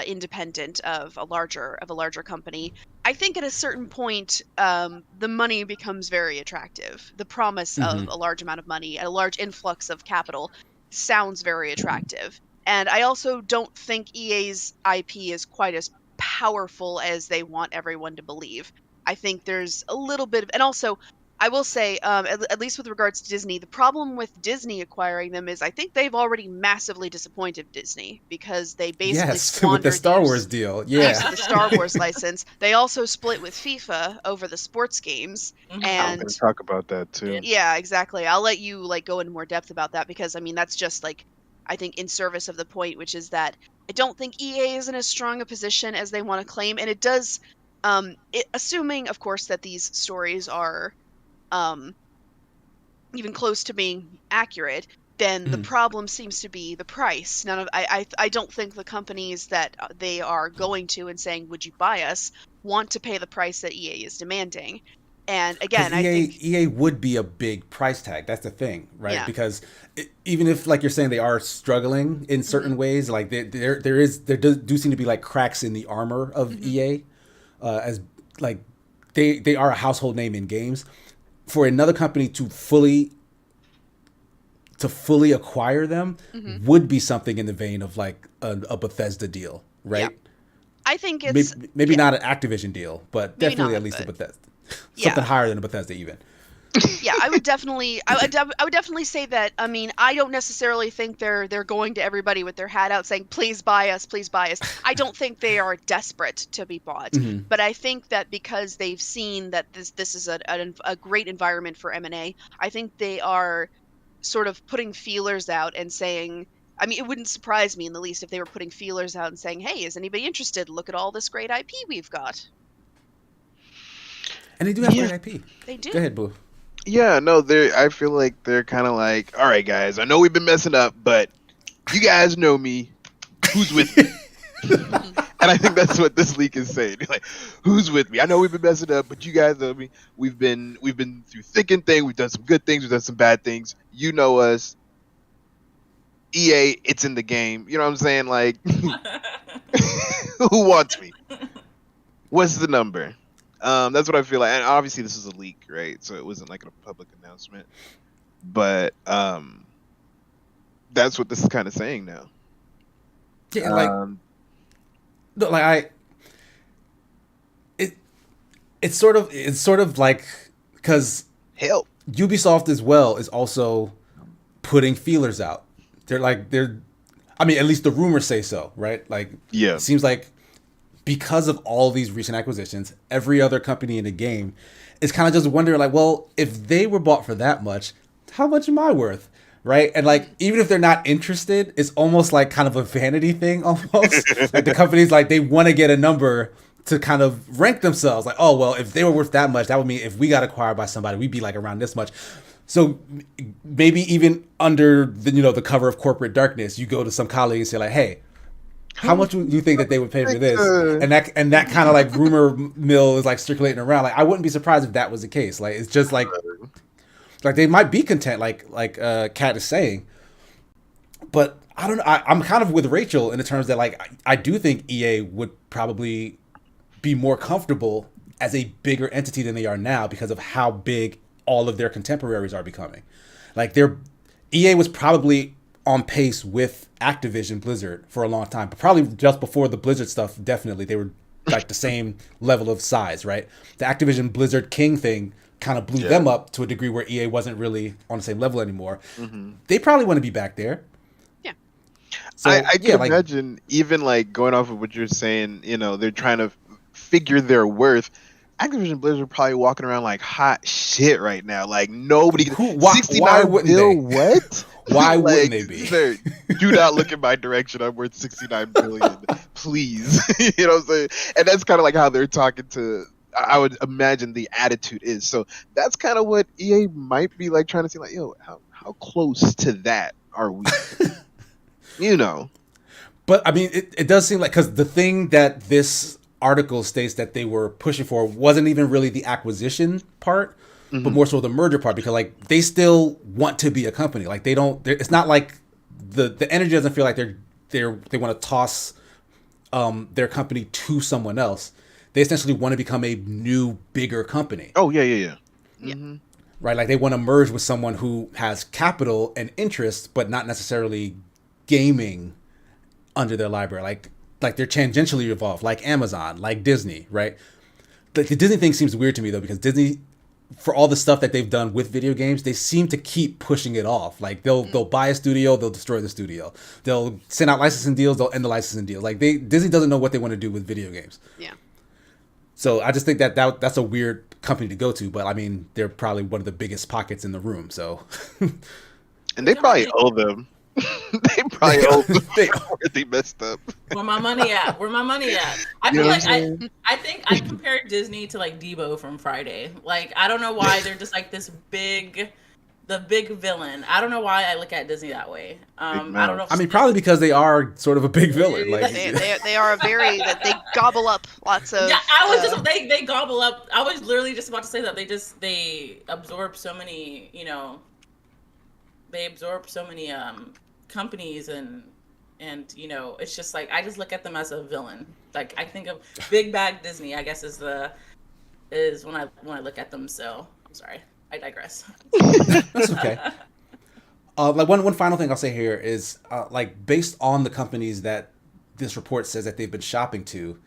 independent of a larger company. I think at a certain point, the money becomes very attractive. The promise of Mm-hmm. a large amount of money, a large influx of capital, sounds very attractive. And I also don't think EA's IP is quite as powerful as they want everyone to believe. I think there's a little bit of, and also I will say, at least with regards to Disney, the problem with Disney acquiring them is I think they've already massively disappointed Disney because they basically Yes, with squandered the Star use, Wars deal. use Yeah. of the Star Wars license. They also split with FIFA over the sports games, Mhm. I was and going to talk about that too. yeah, exactly. I'll let you go into more depth about that because I mean that's just I think in service of the point, which is that I don't think EA is in as strong a position as they want to claim, and it does, assuming of course that these stories are um, even close to being accurate, then the Mhm. problem seems to be the price. I don't think the companies that they are going to and saying, "Would you buy us?" want to pay the price that EA is demanding. And Because again, I think EA would be a big price tag. That's the thing, right? Yeah. Because even if, like you're saying, they are struggling in certain ways, like there do seem to be like cracks in the armor of EA, as like they are a household name in games. For another company to fully acquire them would be something in the vein of like a Bethesda deal, right? I think Maybe, it's maybe yeah, not an Activision deal, but Maybe definitely not, at least a but- Bethesda. Yeah. Something higher than a Bethesda even. yeah, I would definitely, I would definitely say that. I mean, I don't necessarily think they're going to everybody with their hat out saying, "Please buy us, please buy us." I don't think they are desperate to be bought, but I think that because they've seen that this is a great environment for M&A, I think they are sort of putting feelers out and saying. I mean, it wouldn't surprise me in the least if they were putting feelers out and saying, "Hey, is anybody interested? Look at all this great IP we've got." And they do have Yeah. great IP. They do. Go ahead, Blue. Yeah, no, I feel like they're kind of like, all right, guys, I know we've been messing up, but you guys know me. Who's with me? And I think that's what this leak is saying. Like, who's with me? I know we've been messing up, but you guys know me. We've been through thick and thin. We've done some good things. We've done some bad things. You know us. EA, it's in the game. You know what I'm saying? Like, who wants me? What's the number? That's what I feel like. And obviously, this is a leak, right? So it wasn't like a public announcement. But that's what this is kind of saying now. Yeah, like no, like it's sort of like because Hell, Ubisoft as well is also putting feelers out. I mean, at least the rumors say so, right? Like, Yeah. it seems like because of all these recent acquisitions, every other company in the game is kind of just wondering, like, well, if they were bought for that much, how much am I worth? Right? And like, even if they're not interested, it's almost like kind of a vanity thing almost. Like the companies, like they want to get a number to kind of rank themselves. Like, oh, well, if they were worth that much, that would mean if we got acquired by somebody, we'd be like around this much. So maybe even under the cover of corporate darkness, you go to some colleague and say like, hey, how much do you think that they would pay for this? And that kind of like rumor mill is like circulating around. Like, I wouldn't be surprised if that was the case. Like, it's just like they might be content, like Kat is saying, but I don't know. I'm kind of with Rachel in the terms that like I do think EA would probably be more comfortable as a bigger entity than they are now because of how big all of their contemporaries are becoming. Like EA was probably on pace with Activision Blizzard for a long time, but probably just before the Blizzard stuff, definitely they were like the same level of size, right? The Activision Blizzard King thing kind of blew them up to a degree where EA wasn't really on the same level anymore. They probably want to be back there. Yeah. So I can imagine even like going off of what you're saying, you know, they're trying to figure their worth. Activision Blizzard probably walking around like hot shit right now. Like nobody. Why wouldn't they? What? Why like, wouldn't they be? Sir, do not look in my direction. I'm worth 69 billion. Please. You know what I'm saying? And that's kind of like how they're talking to. I would imagine the attitude is. So that's kind of what EA might be like trying to see. Like, yo, how close to that are we? You know. But I mean, it does seem like because the thing that this article states that they were pushing for wasn't even really the acquisition part, but more so the merger part, because like they still want to be a company. Like they don't. It's not like the energy doesn't feel like they want to toss their company to someone else. They essentially want to become a new, bigger company. Oh yeah. Mm-hmm. Right, like they want to merge with someone who has capital and interest, but not necessarily gaming under their library. Like they're tangentially involved, like Amazon, like Disney, right? The Disney thing seems weird to me though, because Disney, for all the stuff that they've done with video games, they seem to keep pushing it off. Like they'll buy a studio, they'll destroy the studio. They'll send out licensing deals, they'll end the licensing deals. Like Disney doesn't know what they want to do with video games. Yeah. So I just think that's a weird company to go to, but I mean they're probably one of the biggest pockets in the room. So, and they probably owe them. They probably owe them. They messed up. Where my money at? Where my money at? I feel like I think I compared Disney to like Debo from Friday. Like I don't know why they're just like the big villain. I don't know why I look at Disney that way. I don't know. I mean, probably because they are sort of a big villain. Like they are they gobble up lots of. Yeah, I was just they gobble up. I was literally just about to say that they absorb so many. You know, they absorb so many companies and you know it's just like I just look at them as a villain. Like I think of Big Bad Disney. I guess is when I look at them. So I'm sorry. I digress. That's okay. Like one final thing I'll say here is like based on the companies that this report says that they've been shopping to,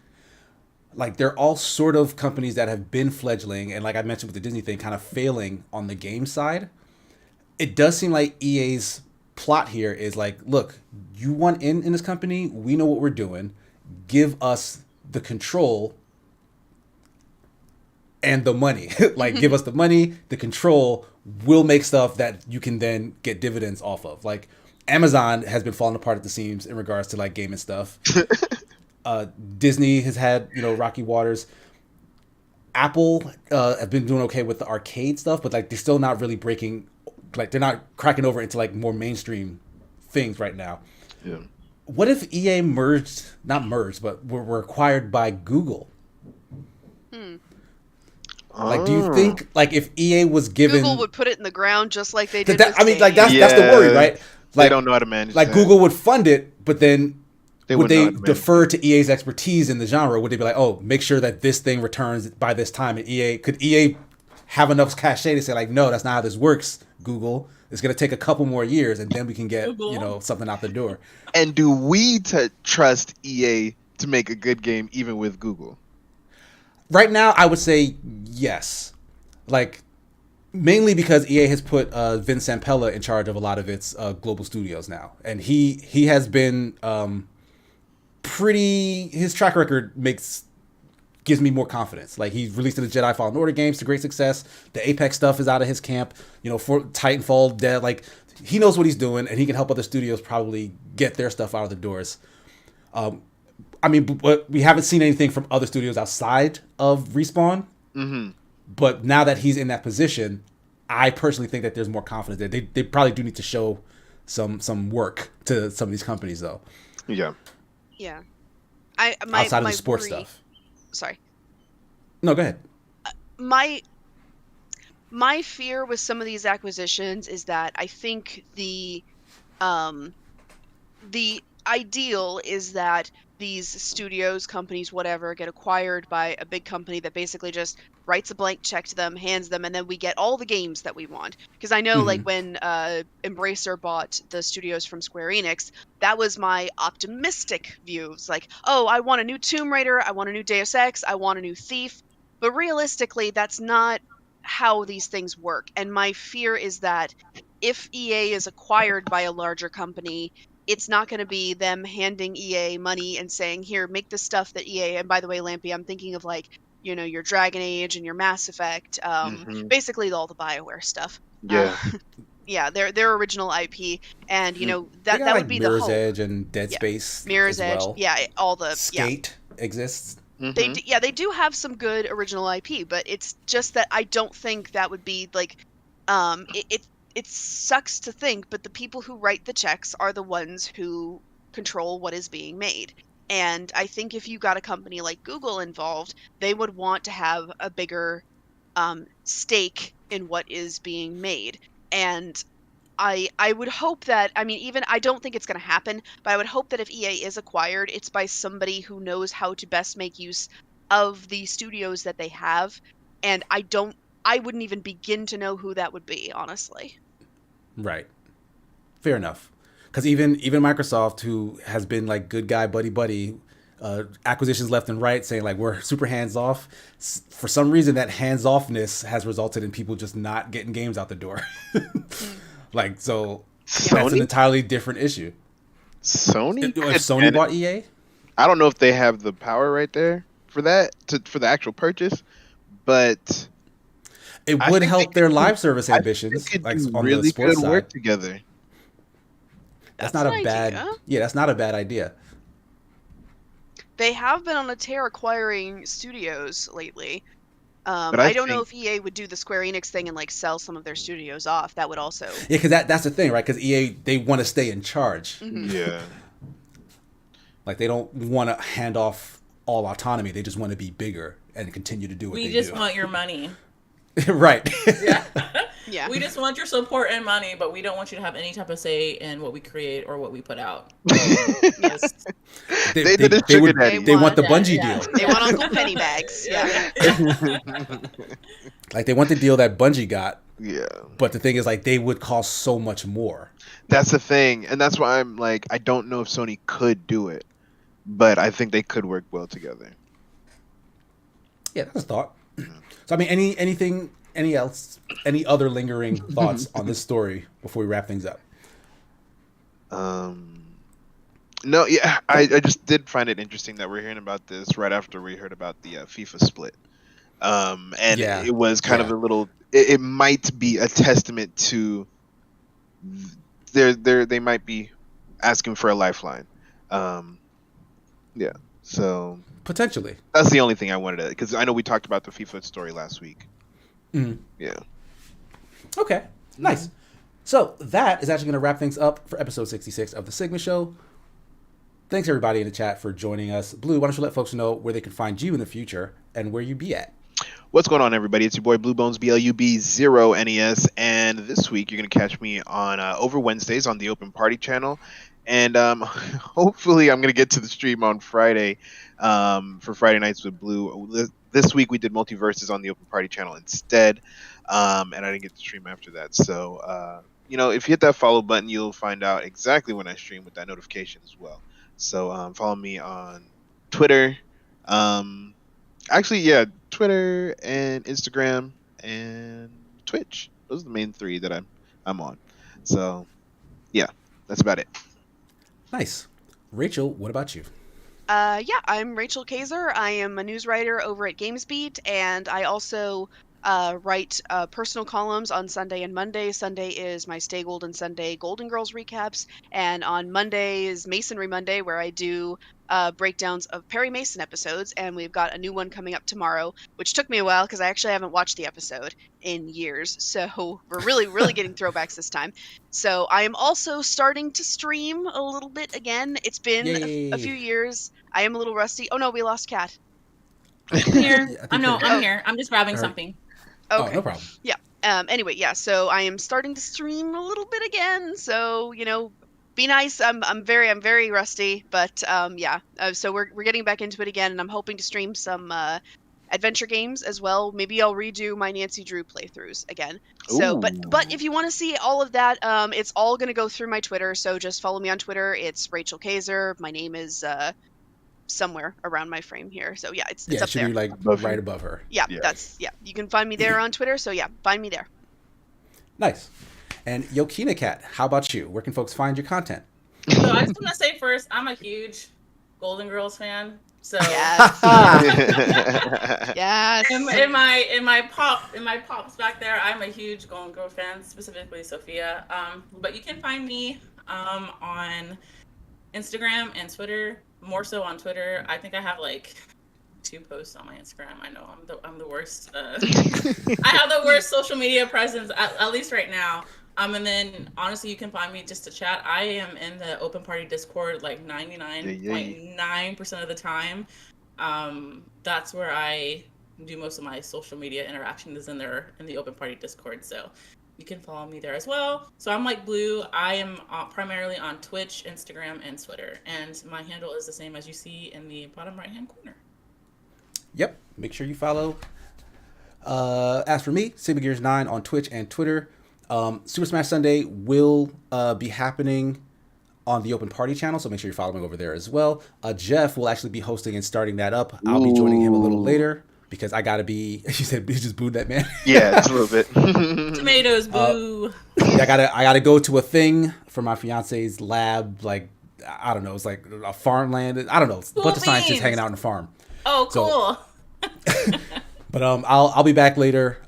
like they're all sort of companies that have been fledgling and like I mentioned with the Disney thing, kind of failing on the game side. It does seem like EA's plot here is like, look, you want in this company, we know what we're doing. Give us the control and the money. Like give us the money, the control, we'll make stuff that you can then get dividends off of. Like Amazon has been falling apart at the seams in regards to like gaming stuff. Disney has had, you know, rocky waters. Apple have been doing okay with the arcade stuff, but like they're still not really breaking, like they're not cracking over into like more mainstream things right now. Yeah. What if EA not merged, but were acquired by Google? Like, do you think, like, if EA was given... Google would put it in the ground just like they did I mean, like, that's the worry, right? Like, they don't know how to manage like, that. Google would fund it, but then would they know how to manage defer to EA's expertise in the genre? Would they be like, oh, make sure that this thing returns by this time? And could EA have enough cachet to say, like, no, that's not how this works, Google. It's going to take a couple more years, and then we can get, Google. you know, something out the door. And do we trust EA to make a good game even with Google? Right now, I would say yes. Like, mainly because EA has put Vince Zampella in charge of a lot of its global studios now. And he has been his track record gives me more confidence. Like, he's released the Jedi Fallen Order games to great success. The Apex stuff is out of his camp. You know, for Titanfall, Dead, like, he knows what he's doing, and he can help other studios probably get their stuff out of the doors. I mean, but we haven't seen anything from other studios outside of Respawn. Mm-hmm. But now that he's in that position, I personally think that there's more confidence there. They probably do need to show some work to some of these companies, though. Yeah. Yeah. Outside of the sports stuff. Sorry. No, go ahead. My fear with some of these acquisitions is that I think the the ideal is that these studios, companies, whatever, get acquired by a big company that basically just writes a blank check to them, hands them, and then we get all the games that we want. Because I know, like, Mhm. when Embracer bought the studios from Square Enix, that was my optimistic view. It's like, oh, I want a new Tomb Raider, I want a new Deus Ex, I want a new Thief. But realistically, that's not how these things work. And my fear is that if EA is acquired by a larger company, it's not going to be them handing EA money and saying, "Here, make the stuff that EA." And by the way, Lampy, I'm thinking of, like, your Dragon Age and your Mass Effect, Hmm. basically all the BioWare stuff. Yeah. Yeah, their original IP, and They that got that would like be the Mirror's hope. Edge and Dead Yeah, Space Mirror's as Edge. well. Yeah, all the yeah. Skate exists. Hmm. Yeah, they do have some good original IP, but it's just that I don't think that would be like, it sucks to think, but the people who write the checks are the ones who control what is being made. And I think if you got a company like Google involved, they would want to have a bigger stake in what is being made. And I would hope that, I mean, even I don't think it's going to happen, but I would hope that if EA is acquired, it's by somebody who knows how to best make use of the studios that they have. And I wouldn't even begin to know who that would be, honestly. Right. Fair enough. Because even Microsoft, who has been like good guy buddy buddy, acquisitions left and right, saying like we're super hands off. For some reason, that hands offness has resulted in people just not getting games out the door. Like, so that's an Sony? entirely different issue. Sony? If could Sony manage- bought EA, I don't know if they have the power right there for that for the actual purchase, but it I would think help they their could- live service I think they ambitions, could like do on the really sports good side. work together. That's That's not an a bad. idea. Yeah, that's not a bad idea. They have been on a tear acquiring studios lately. But I I don't know think if EA would do the Square Enix thing and like sell some of their studios off. That would also. Yeah, because that's the thing, right? Because EA, they want to stay in charge. Mhm. yeah. Like, they don't want to hand off all autonomy. They just want to be bigger and continue to do what We they just do. want your money. Right. Yeah. Yeah. We just want your support and money, but we don't want you to have any type of say in what we create or what we put out. Yes. They did a sugar daddy. They want the Yeah, Bungie yeah. deal. They want Uncle Pennybags. Yeah. Like, they want the deal that Bungie got, Yeah. but the thing is, like, they would cost so much more. That's the thing, and that's why I'm like, I don't know if Sony could do it, but I think they could work well together. Yeah, that's a thought. So, I mean, any other lingering thoughts on this story before we wrap things up? No, yeah, I just did find it interesting that we're hearing about this right after we heard about the FIFA split. And Yeah. it was kind of a little. It might be a testament to they might be asking for a lifeline. Yeah, so Potentially. that's the only thing I wanted to, because I know we talked about the FIFA story last week. Mhm. Yeah. Okay, nice. So that is actually going to wrap things up for episode 66 of The Sigma Show. Thanks, everybody in the chat, for joining us. Blue, why don't you let folks know where they can find you in the future and where you be at? What's going on, everybody? It's your boy Blue Bones, BLUB0NES, and this week you're going to catch me on over Wednesdays on the Open Party channel, and hopefully I'm going to get to the stream on Friday for Friday Nights with Blue. This week we did Multiverses on the Open Party channel instead, and I didn't get to stream after that. So, if you hit that follow button, you'll find out exactly when I stream with that notification as well. So follow me on Twitter. Twitter and Instagram and Twitch. Those are the main three that I'm on. So, yeah, that's about it. Nice. Rachel, what about you? Yeah, I'm Rachel Kaiser. I am a news writer over at GamesBeat, and I also write personal columns on Sunday and Monday. Sunday is my Stay Golden Sunday Golden Girls recaps, and on Monday is Masonry Monday, where I do breakdowns of Perry Mason episodes, and we've got a new one coming up tomorrow, which took me a while because I actually haven't watched the episode in years, so we're really getting throwbacks this time. So I am also starting to stream a little bit again. It's been a few years. I am a little rusty. Oh no, we lost Kat. I'm here. Yeah, I think I'm here. I'm just grabbing Or- something. Okay. Oh, no problem. Yeah. Anyway, yeah. So I am starting to stream a little bit again. So Be nice. I'm very rusty, but yeah. So we're getting back into it again, and I'm hoping to stream some adventure games as well. Maybe I'll redo my Nancy Drew playthroughs again. So, but Ooh. if you want to see all of that, it's all gonna go through my Twitter. So just follow me on Twitter. It's Rachel Kaiser. My name is somewhere around my frame here. So yeah, it's Yeah, it up should there. be like Above right you. above her. Yeah, Yeah. that's You can find me there on Twitter. So yeah, find me there. Nice. And Yokina Cat, how about you? Where can folks find your content? So I just want to say first, I'm a huge Golden Girls fan. So Yes. Yes. in my pops back there, I'm a huge Golden Girl fan, specifically Sophia. But you can find me on Instagram and Twitter. More so on Twitter. I think I have like 2 posts on my Instagram. I know I'm the worst. I have the worst social media presence at least right now. And then honestly, you can find me just to chat. I am in the open party Discord like 99.9% of the time. That's where I do most of my social media interaction is in the open party Discord. So you can follow me there as well. So I'm like Blue. I am primarily on Twitch, Instagram, and Twitter. And my handle is the same as you see in the bottom right-hand corner. Yep. Make sure you follow. As for me, SigmaGears9 on Twitch and Twitter. Super Smash Sunday will be happening on the Open Party channel, so make sure you're following over there as well. Jeff will actually be hosting and starting that up. I'll be joining him a little later because I gotta be. You said you just booed that man. Yeah, it's a little bit. Tomatoes, boo. Yeah, I gotta go to a thing for my fiance's lab. Like I don't know, it's like a farmland. I don't know, it's a bunch of scientists hanging out on the farm. Oh, cool. But I'll be back later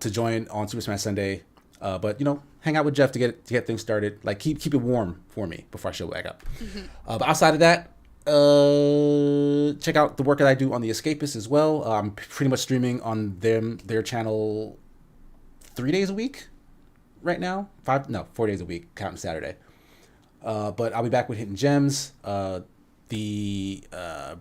to join on Super Smash Sunday. But hang out with Jeff to get things started. Like keep it warm for me before I show back up. But outside of that, check out the work that I do on The Escapist as well. I'm pretty much streaming on their channel 3 days a week right now. 4 days a week, counting Saturday. But I'll be back with Hidden Gems, the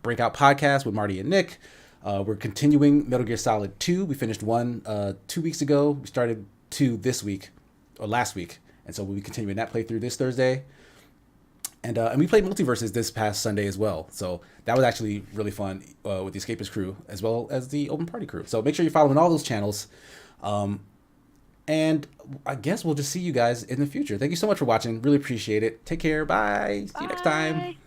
Breakout podcast with Marty and Nick. We're continuing Metal Gear Solid 2. We finished 1 2 weeks ago. We started 2 this week or last week, and so we'll be continuing that playthrough this Thursday. And we played Multiverses this past Sunday as well, so that was actually really fun with the Escapist crew as well as the Open Party crew. So make sure you're following all those channels, and I guess we'll just see you guys in the future. Thank you so much for watching. Really appreciate it. Take care. Bye. See you next time.